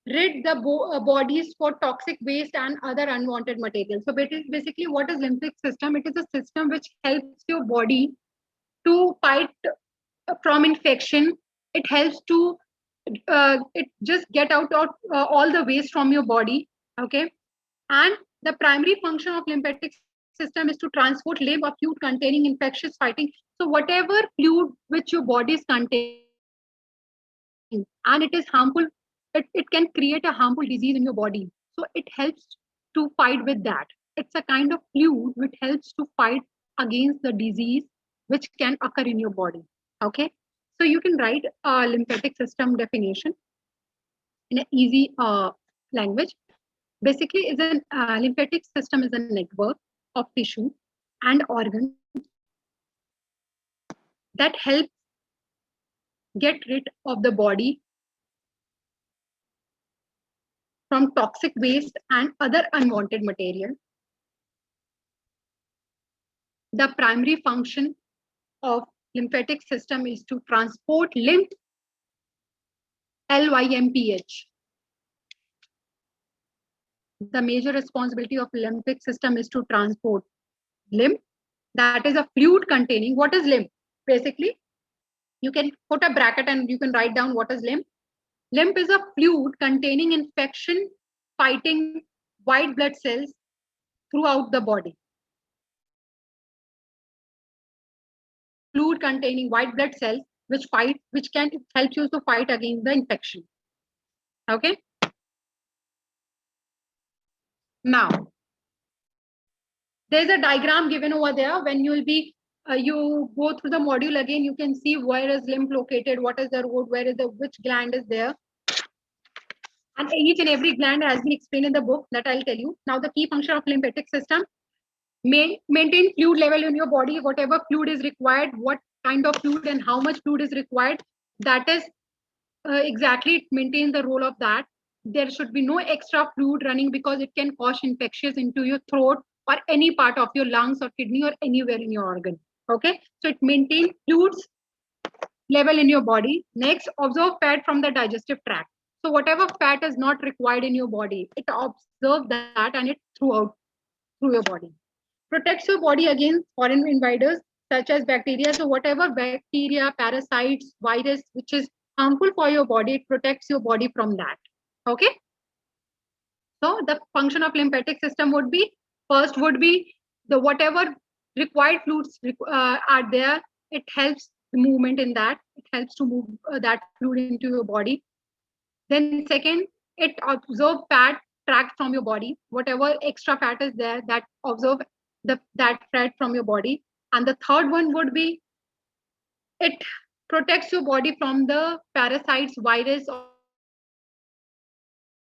rid the bodies for toxic waste and other unwanted materials. So basically, what is lymphatic system? It is a system which helps your body to fight from infection. It helps to it just get out of all the waste from your body. Okay, and the primary function of lymphatic system is to transport lymph or fluid containing infectious fighting. So whatever fluid which your body is containing and it is harmful, it can create a harmful disease in your body. So it helps to fight with that. It's a kind of fluid which helps to fight against the disease which can occur in your body. Okay. So you can write a lymphatic system definition in an easy language. Basically, is an lymphatic system is a network of tissue and organs that help get rid of the body from toxic waste and other unwanted material. The primary function of lymphatic system is to transport lymph, LYMPH. The major responsibility of lymphatic system is to transport lymph, that is a fluid containing. What is lymph? Basically, you can put a bracket and you can write down what is lymph. Lymph is a fluid containing infection fighting white blood cells throughout the body. Fluid containing white blood cells which can help you to fight against the infection. Okay. Now, there's a diagram given over there. When you will be you go through the module again, you can see where is lymph located, what is the road, where is the which gland is there. And each and every gland has been explained in the book that I'll tell you. Now, the key function of lymphatic system, maintain fluid level in your body, whatever fluid is required, what kind of fluid and how much fluid is required. That is exactly, it maintains the role of that. There should be no extra fluid running because it can cause infections into your throat or any part of your lungs or kidney or anywhere in your organ. Okay, so it maintains fluids level in your body. Next, absorb fat from the digestive tract. So whatever fat is not required in your body, it absorbs that and it through your body. Protects your body against foreign invaders such as bacteria. So whatever bacteria, parasites, virus, which is harmful for your body, it protects your body from that. Okay. So the function of lymphatic system would be, first would be the whatever required fluids are there, it helps the movement in that. It helps to move that fluid into your body. Then second, it absorbs fat tract from your body. Whatever extra fat is there, that absorb that fat from your body. And the third one would be, it protects your body from the parasites, virus, or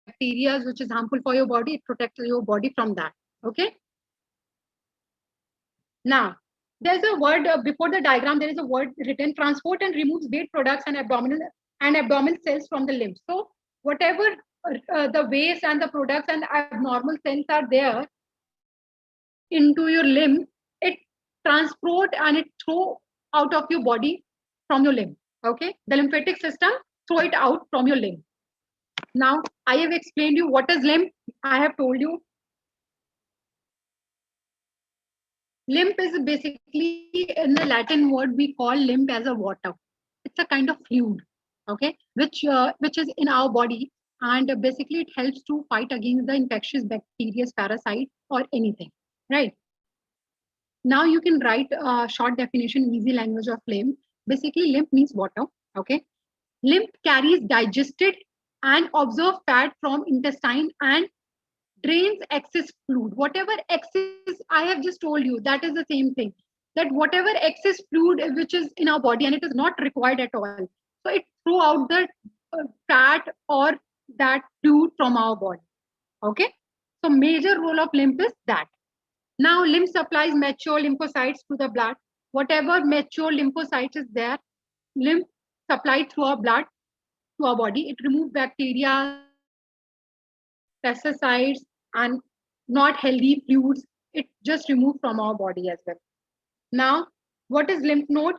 bacteria, which is harmful for your body. It protects your body from that. Okay. Now, there's a word before the diagram. There is a word written: transport and removes dead products and abdominal cells from the limbs. So whatever the waste and the products and abnormal cells are there into your limb, it transport and it throw out of your body from your limb. Okay, the lymphatic system throw it out from your limb. Now I have explained you what is lymph. I have told you lymph is basically, in the Latin word we call lymph as a water. It's a kind of fluid, okay, which is in our body, and basically it helps to fight against the infectious bacteria, parasite, or anything, right? Now you can write a short definition, easy language of lymph. Basically, lymph means water, okay. Lymph carries digested and absorbed fat from intestine and drains excess fluid. Whatever excess, I have just told you, that is the same thing. That whatever excess fluid which is in our body and it is not required at all, so it throw out the fat or that fluid from our body. Okay, so major role of lymph is that. Now lymph supplies mature lymphocytes to the blood. Whatever mature lymphocytes is there, lymph supplied through our blood to our body. It removes bacteria, pesticides, and not healthy fluids. It just removed from our body as well. Now, what is lymph node?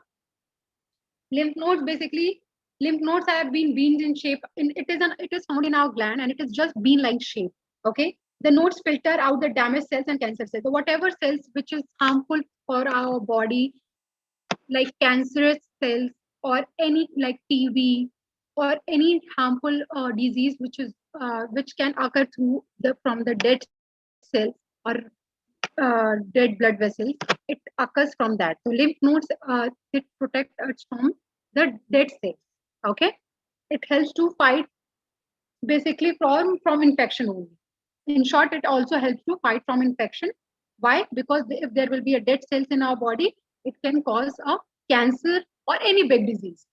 Lymph nodes, basically, lymph nodes have been beans in shape. It is found in our gland and it is just bean-like shape. Okay, the nodes filter out the damaged cells and cancer cells. So whatever cells which is harmful for our body, like cancerous cells or any like TB or any harmful disease which can occur from the dead cells or dead blood vessels, it occurs from that. So lymph nodes, it protect us from the dead cells. Okay, it helps to fight basically from infection only. In short, it also helps to fight from infection. Why? Because if there will be a dead cells in our body, it can cause a cancer or any big disease.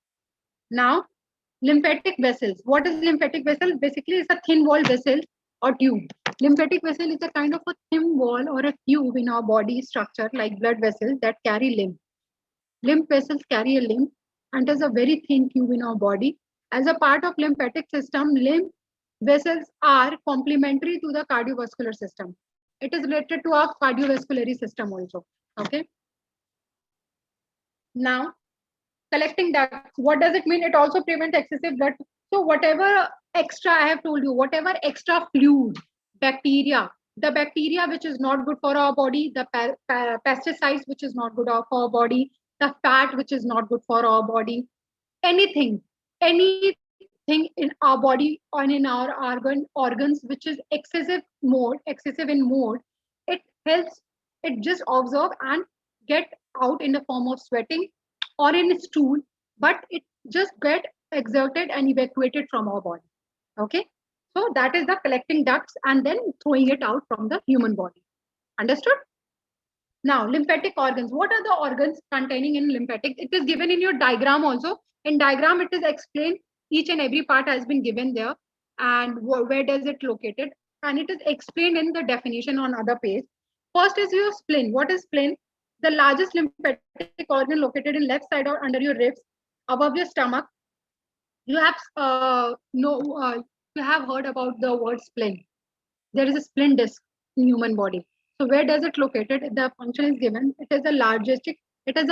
Now, lymphatic vessels. What is lymphatic vessel? Basically, it's a thin wall vessel or tube. Lymphatic vessel is a kind of a thin wall or a tube in our body structure like blood vessels that carry lymph. Lymph vessels carry a lymph and is a very thin tube in our body. As a part of lymphatic system, lymph vessels are complementary to the cardiovascular system. It is related to our cardiovascular system also. Okay. Now, collecting ducts. What does it mean? It also prevents excessive blood. So whatever extra I have told you, whatever extra fluid, bacteria, the bacteria which is not good for our body, the pesticides which is not good for our body, the fat which is not good for our body, anything in our body or in our organs which is excessive in mode, it helps, it just absorb and get out in the form of sweating or in stool, but it just get exerted and evacuated from our body. Okay, so that is the collecting ducts and then throwing it out from the human body. Understood? Now, lymphatic organs. What are the organs containing in lymphatic? It is given in your diagram also. In diagram, it is explained. Each and every part has been given there, and where does it located? And it is explained in the definition on other page. First is your spleen. What is spleen? The largest lymphatic organ located in left side or under your ribs, above your stomach. You have you have heard about the word spleen. There is a spleen disc in human body. So where does it located? The function is given. It is the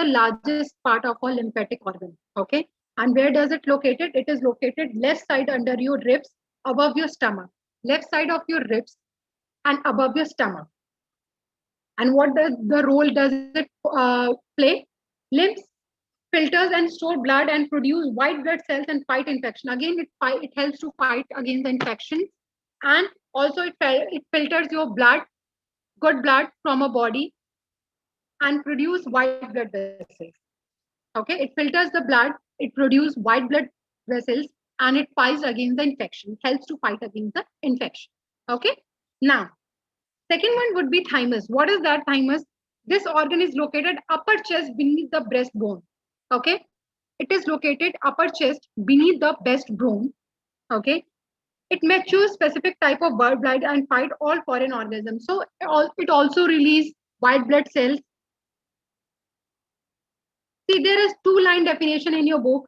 largest part of a lymphatic organ. Okay. And where does it located? It is located left side under your ribs, above your stomach. Left side of your ribs and above your stomach. And what does the role does it play? Lymph filters and store blood and produce white blood cells and fight infection. Again, it helps to fight against the infection, and also it filters your blood, good blood from a body, and produce white blood vessels. Okay, it filters the blood, it produces white blood vessels, and it fights against the infection. It helps to fight against the infection. Okay, now second one would be thymus. What is that thymus? This organ is located upper chest beneath the breastbone. Okay, it is located upper chest beneath the breastbone. Okay, it matures specific type of blood and fight all foreign organisms. So it also release white blood cells. See, there is two-line definition in your book.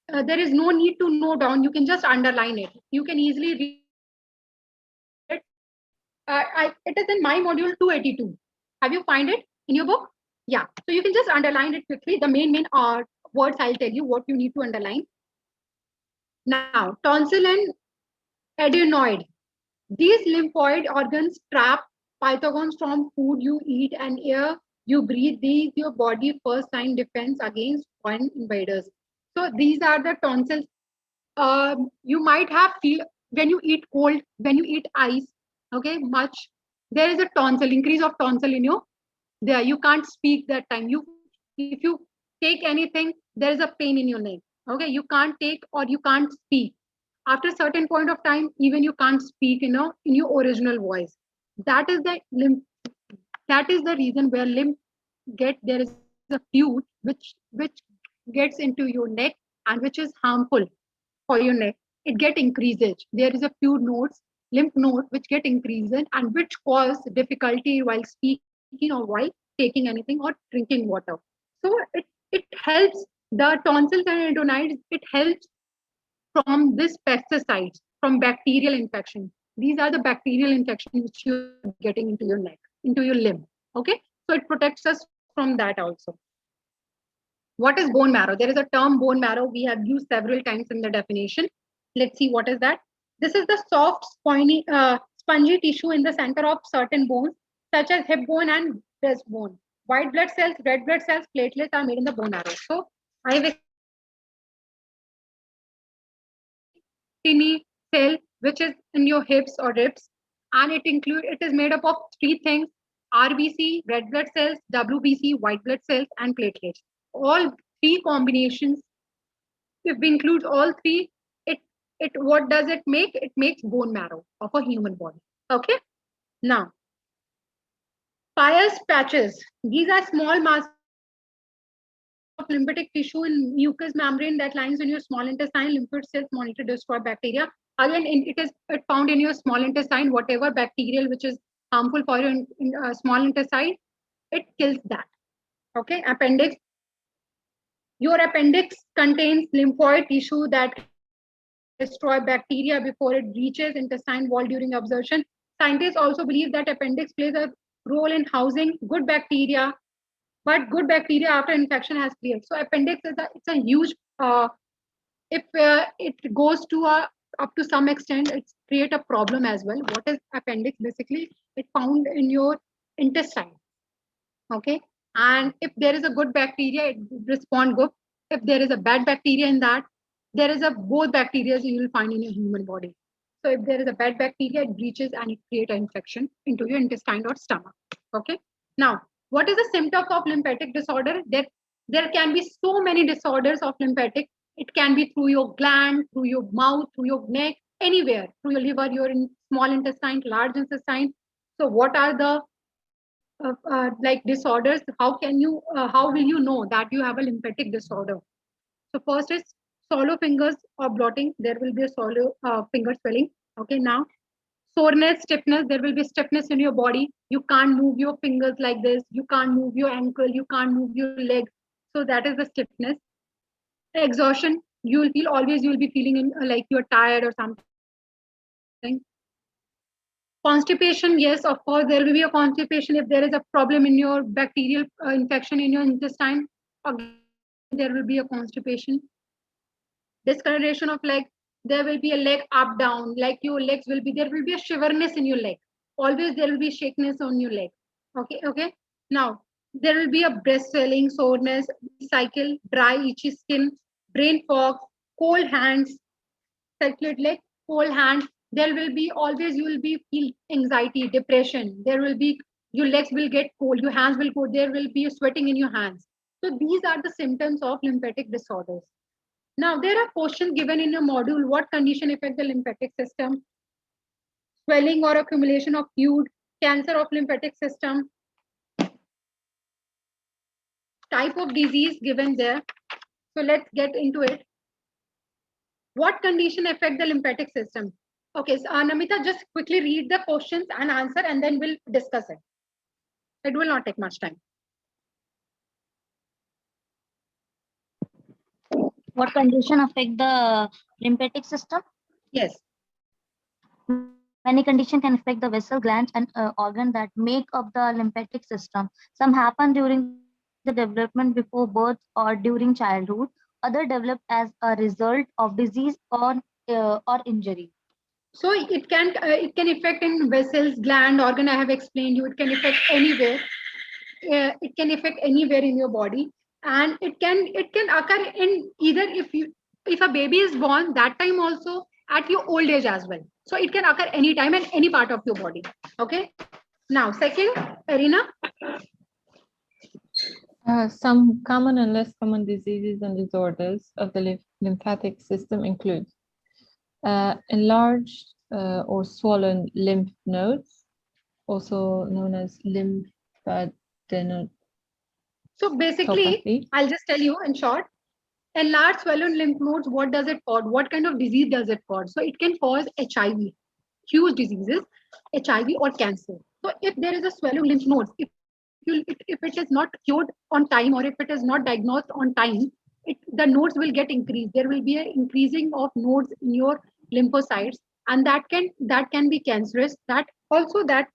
There is no need to note down. You can just underline it. You can easily read it. It is in my module 282. Have you find it in your book? Yeah. So you can just underline it quickly. The main words I'll tell you what you need to underline. Now, tonsil and adenoid. These lymphoid organs trap pathogens from food you eat and air you breathe. These your body first line defense against foreign invaders. So these are the tonsils. You might have feel when you eat cold, when you eat ice, okay, much. There is a tonsil, increase of tonsil in your there. You can't speak that time. If you take anything, there is a pain in your neck. Okay, you can't take or you can't speak. After a certain point of time, even you can't speak, in your original voice. That is the lymph. That is the reason where lymph there is a fluid which gets into your neck and which is harmful for your neck. It get increases. There is a few nodes, lymph node, which get increased and which cause difficulty while speaking or while taking anything or drinking water. So it helps the tonsils and adenoids. It helps from this pesticides, from bacterial infection. These are the bacterial infections which you're getting into your neck, into your limb. Okay, so it protects us from that also. What is bone marrow? There is a term bone marrow. We have used several times in the definition. Let's see what is that. This is the soft, spongy tissue in the center of certain bones, such as hip bone and breastbone. White blood cells, red blood cells, platelets are made in the bone marrow. So I have tiny cell which is in your hips or ribs, and it is made up of three things: RBC, red blood cells, WBC, white blood cells, and platelets. All three combinations, if we include all three, it what does it make? It makes bone marrow of a human body. Okay. Now, Peyer's patches. These are small masses lymphatic tissue in mucous membrane that lines in your small intestine. Lymphoid cells monitor destroy bacteria. Again, it is found in your small intestine. Whatever bacterial which is harmful for your small intestine, it kills that. Okay, appendix. Your appendix contains lymphoid tissue that destroy bacteria before it reaches intestine wall during absorption. Scientists also believe that appendix plays a role in housing good bacteria, but good bacteria after infection has cleared. So appendix is it's a huge. If it goes to a up to some extent, it create a problem as well. What is appendix? Basically, it found in your intestine. Okay, and if there is a good bacteria, it respond good. If there is a bad bacteria in that, there is a both bacteria you will find in your human body. So if there is a bad bacteria, it breaches and it create an infection into your intestine or stomach. Okay, now what is the symptoms of lymphatic disorder? There can be so many disorders of lymphatic. It can be through your gland, through your mouth, through your neck, anywhere, through your liver, your small intestine, large intestine. So what are the like disorders? How will you know that you have a lymphatic disorder? So first is swallow fingers or blotting. There will be a swallow finger swelling. Okay, now soreness, stiffness. There will be stiffness in your body. You can't move your fingers like this. You can't move your ankle. You can't move your leg. So that is the stiffness. Exhaustion. You will feel always. You will be feeling like you're tired or something. Constipation, yes, of course, there will be a constipation if there is a problem in your bacterial infection in your intestine. Again, there will be a constipation. Discoloration of leg, there will be a leg up down, like your legs will be, there will be a shiverness in your leg. Always there will be shakiness on your leg. Okay. Now, there will be a breast swelling, soreness, cycle, dry, itchy skin, brain fog, cold hands, circulate leg, cold hands. There will be always, you will be feel anxiety, depression. There will be, your legs will get cold, your hands will go, there will be sweating in your hands. So these are the symptoms of lymphatic disorders. Now there are questions given in your module. What condition affect the lymphatic system? Swelling or accumulation of fluid, cancer of lymphatic system, type of disease given there. So let's get into it. What condition affect the lymphatic system? Okay, so Namita, just quickly read the questions and answer, and then we'll discuss it. It will not take much time. What condition affect the lymphatic system? Yes. Many conditions can affect the vessel, glands, and organ that make up the lymphatic system. Some happen during the development before birth or during childhood. Other develop as a result of disease or injury. So it can affect in vessels, gland, organ. I have explained you. It can affect anywhere. It can affect anywhere in your body, and it can occur in either if a baby is born, that time also, at your old age as well. So it can occur anytime and any part of your body. Okay. Now, second, Arina. Some common and less common diseases and disorders of the lymphatic system include enlarged or swollen lymph nodes, also known as lymphadenopathy. So basically, I'll just tell you in short. Enlarged swollen lymph nodes, what does it cause? What kind of disease does it cause? So it can cause HIV, huge diseases, HIV or cancer. So if there is a swelling lymph nodes, if it is not cured on time, or if it is not diagnosed on time, the nodes will get increased. There will be an increasing of nodes in your lymphocytes, and that can be cancerous. That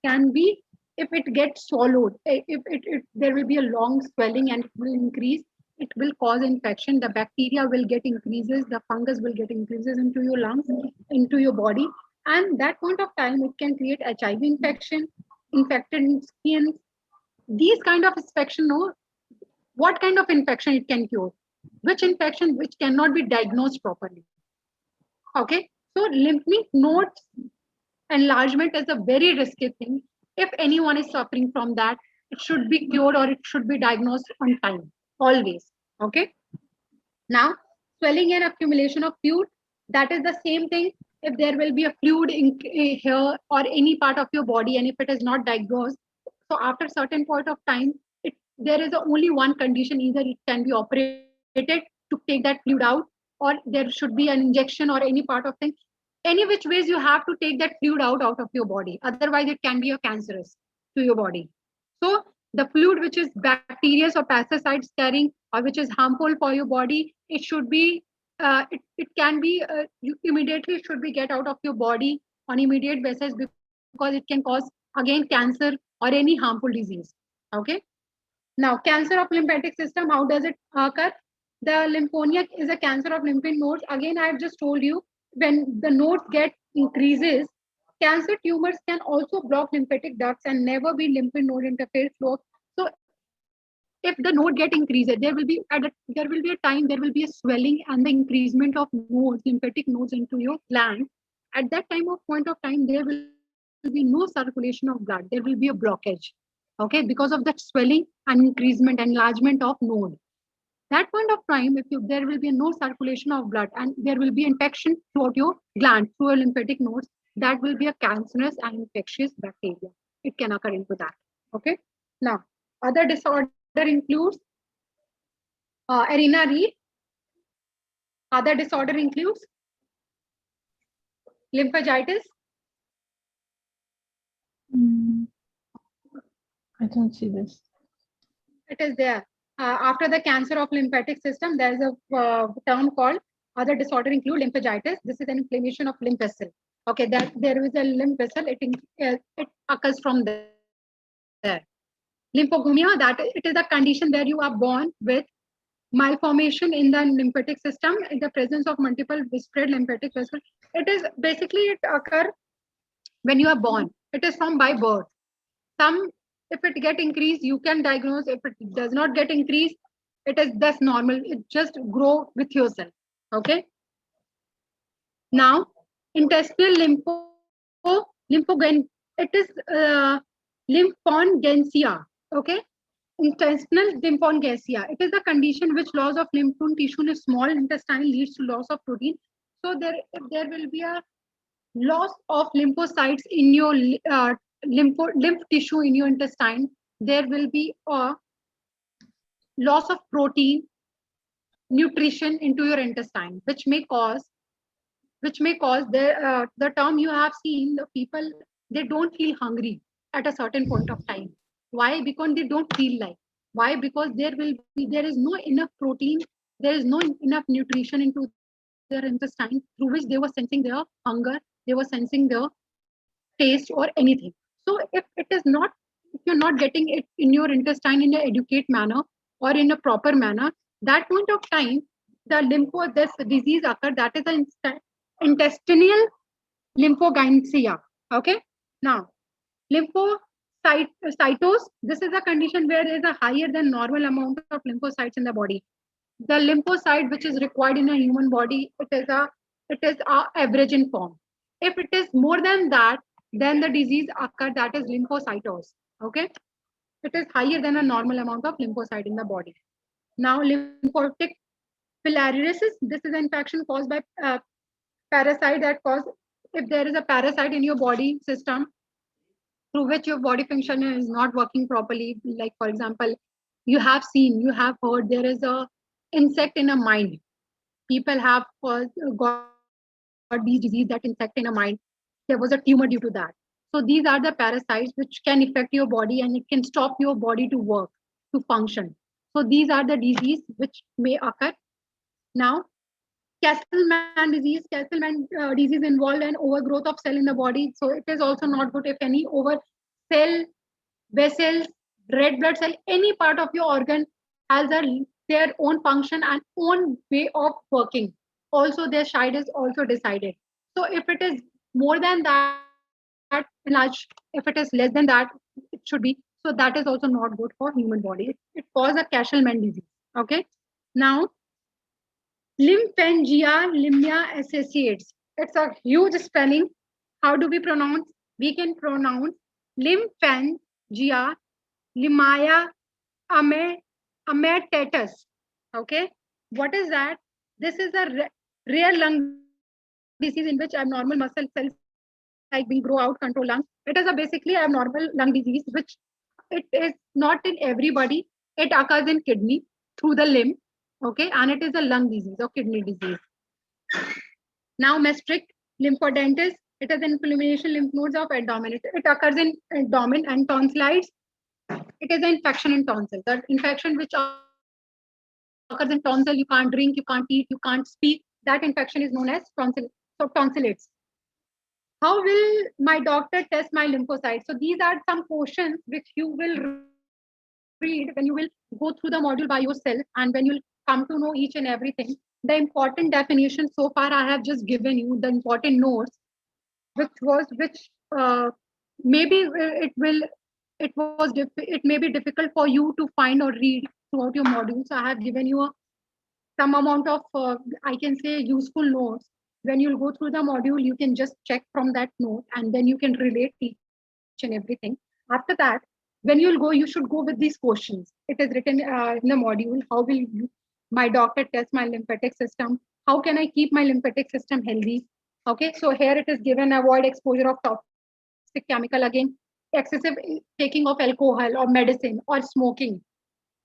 can be, if it gets swallowed, if there will be a long swelling and it will increase. It will cause infection. The bacteria will get increases. The fungus will get increases into your lungs, into your body, and that point of time it can create HIV infection, infected skin. These kind of infection, no, what kind of infection it can cure, which infection which cannot be diagnosed properly. Okay, so lymph nodes enlargement is a very risky thing. If anyone is suffering from that, it should be cured or it should be diagnosed on time, always. Okay. Now, swelling and accumulation of fluid, that is the same thing. If there will be a fluid in here or any part of your body, and if it is not diagnosed, so after certain point of time, there is only one condition: either it can be operated to take that fluid out, or there should be an injection or any part of thing. Any which ways you have to take that fluid out of your body. Otherwise, it can be a cancerous to your body. So the fluid which is bacteria or pesticides carrying, or which is harmful for your body, it should be it can be you immediately should be get out of your body on immediate basis, because it can cause again cancer or any harmful disease. Okay. Now, cancer of lymphatic system, how does it occur? The lymphomania is a cancer of lymphatic nodes. Again, I have just told you, when the nodes get increases, cancer tumors can also block lymphatic ducts and never be lymph node interface flow. So, if the node get increases, there will be a time there will be a swelling and the increasement of nodes, lymphatic nodes into your gland. At that point of time, there will be no circulation of blood. There will be a blockage. Okay, because of that swelling and increasement, enlargement of node. That point of time, if there will be no circulation of blood and there will be infection throughout your gland, through your lymphatic nodes, that will be a cancerous and infectious bacteria. It can occur into that. Okay. Now, other disorder includes Arena Reed. Other disorder includes lymphangitis. I don't see this. It is there. After the cancer of lymphatic system, there is a term called other disorder include lymphangitis. This is an inflammation of lymph vessel. Okay, that there is a lymph vessel. It occurs from there. Lymphogenia, that it is a condition where you are born with malformation in the lymphatic system in the presence of multiple spread lymphatic vessels. It is basically it occur when you are born. It is from by birth. Some, if it get increased, you can diagnose. If it does not get increased, it is thus normal. It just grow with yourself. Okay. Now, intestinal lymphogen. It is lymphongenesia. Okay. Intestinal lymphongenesia. It is a condition which loss of lymph tissue in small intestine leads to loss of protein. So there will be a loss of lymphocytes in your lymph tissue in your intestine. There will be a loss of protein, nutrition into your intestine, which may cause the term you have seen, the people, they don't feel hungry at a certain point of time. Why? Because they don't feel like. Why? Because there is no enough protein, there is no enough nutrition into their intestine, through which they were sensing their hunger, they were sensing their taste or anything. So if it is not, if you're not getting it in your intestine in an adequate manner or in a proper manner, that point of time, the this disease occur, that is an intestinal lymphogynesia. Okay. Now, lymphocytosis, this is a condition where there is a higher than normal amount of lymphocytes in the body. The lymphocyte which is required in a human body, it is a average in form. If it is more than that, then the disease occur, that is lymphocytosis. Okay. It is higher than a normal amount of lymphocyte in the body. Now, lymphotic filariasis, this is an infection caused by parasite that cause, if there is a parasite in your body system through which your body function is not working properly, like for example, you have seen, you have heard, there is a insect in a mind. People have got these disease, that insect in a mind. There was a tumor due to that. So these are the parasites which can affect your body and it can stop your body to work, to function. So these are the disease which may occur. Now, Castleman disease involved an overgrowth of cell in the body. So it is also not good if any over cell, vessels, red blood cell, any part of your organ has their own function and own way of working. Also, their side is also decided. So if it is more than that, large, if it is less than that, it should be. So that is also not good for human body. It causes a Castleman disease. Okay. Now, Lymphangia limnia associates. It's a huge spelling. How do we pronounce? We can pronounce lymphangia limaya ametatus. Okay. What is that? This is a rare lung disease in which abnormal muscle cells like being grow out, control lungs. It is a basically abnormal lung disease, which it is not in everybody. It occurs in kidney through the limb, okay, and it is a lung disease or kidney disease. Now, mestric lymphodentis, it is inflammation lymph nodes of abdomen. It occurs in abdomen, and tonsillitis, it is an infection in tonsil. That infection which occurs in tonsil, you can't drink, you can't eat, you can't speak. That infection is known as tonsillitis. How will my doctor test my lymphocytes? So these are some questions which you will read when you will go through the module by yourself, and when you'll come to know each and everything. The important definition so far I have just given you, the important notes, which maybe it may be difficult for you to find or read throughout your module. So I have given you some amount of I can say useful notes. When you'll go through the module, you can just check from that note, and then you can relate each and everything. After that, when you'll go, you should go with these questions. It is written in the module. How will my doctor test my lymphatic system? How can I keep my lymphatic system healthy? Okay, so here it is given: avoid exposure of toxic chemical, again, excessive taking of alcohol or medicine or smoking.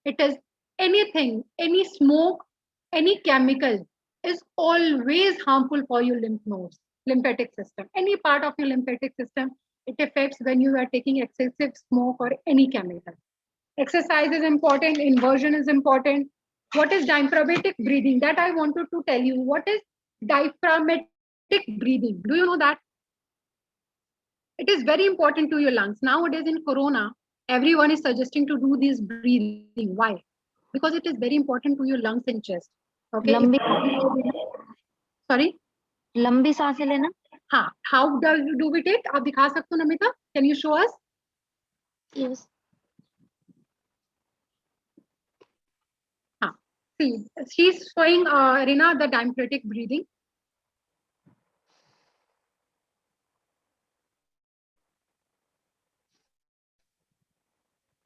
It is anything, any smoke, any chemical is always harmful for your lymph nodes, lymphatic system. Any part of your lymphatic system, it affects when you are taking excessive smoke or any chemical. Exercise is important, inversion is important. What is diaphragmatic breathing? That I wanted to tell you. What is diaphragmatic breathing? Do you know that? It is very important to your lungs. Nowadays in Corona, everyone is suggesting to do this breathing. Why? Because it is very important to your lungs and chest. Okay. लंबी Sorry. लंबी सांसें लेना. हाँ. How do we take? आप दिखा सकते हो Namita? Can you show us? Yes. हाँ. See, she's showing Rina the diaphragmatic breathing.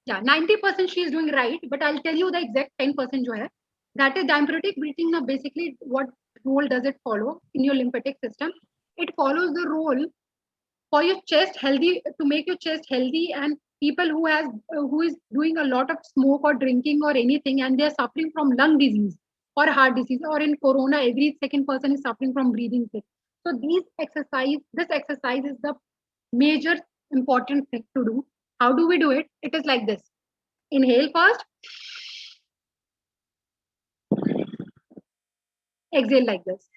Yeah, 90% she is doing right, but I'll tell you the exact 10% जो है. That is diaphragmatic breathing. Now, basically, what role does it follow in your lymphatic system? It follows the role for your chest healthy, to make your chest healthy, and people who is doing a lot of smoke or drinking or anything, and they're suffering from lung disease or heart disease, or in Corona, every second person is suffering from breathing sick. So this exercise is the major important thing to do. How do we do it? It is like this. Inhale first. Exhale like this.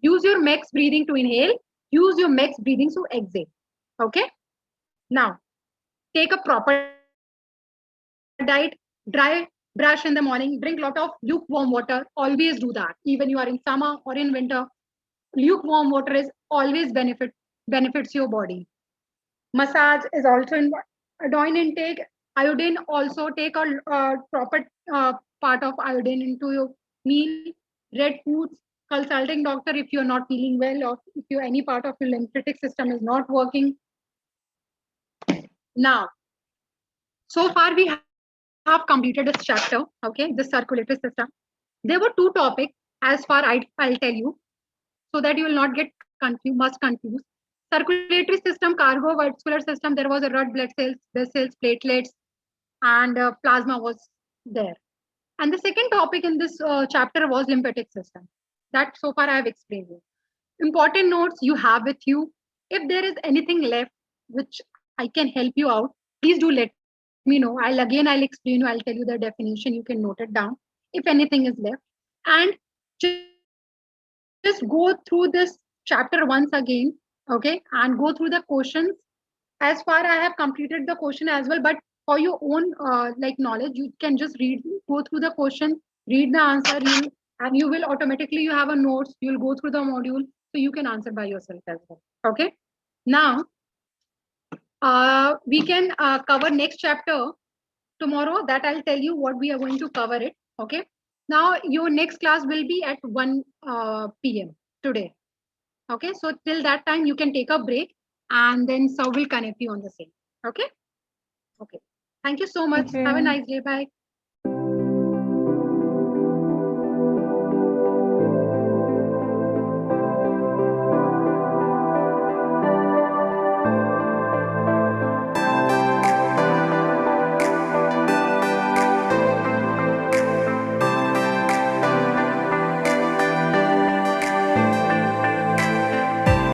Use your max breathing to inhale. Use your max breathing to exhale. Okay. Now, take a proper diet. Dry brush in the morning. Drink a lot of lukewarm water. Always do that. Even you are in summer or in winter, lukewarm water is always benefits your body. Massage is also in iodine intake. Iodine also take a proper part of iodine into your meal. Red foods. Consulting doctor if you are not feeling well, or if you any part of your lymphatic system is not working. Now, so far we have completed this chapter. Okay, the circulatory system. There were two topics. As far I'll tell you, so that you will not get confused. Circulatory system, cardiovascular system, there was a red blood cells, vessels, platelets, and plasma was there. And the second topic in this chapter was lymphatic system. That so far I have explained you. Important notes you have with you. If there is anything left which I can help you out, please do let me know. I'll explain you, I'll tell you the definition, you can note it down if anything is left. And just go through this chapter once again, okay, and go through the questions. As far I have completed the question as well, but for your own knowledge, you can just go through the question, read the answer, and you will automatically, you have a notes, you'll go through the module, so you can answer by yourself as well. Okay. Now, we can cover next chapter tomorrow. That I'll tell you what we are going to cover it. Okay. Now, your next class will be at 1 p.m. today. Okay, so till that time you can take a break, and then Saul will connect you on the same. Okay. Okay. Thank you so much. Have a nice day. Bye.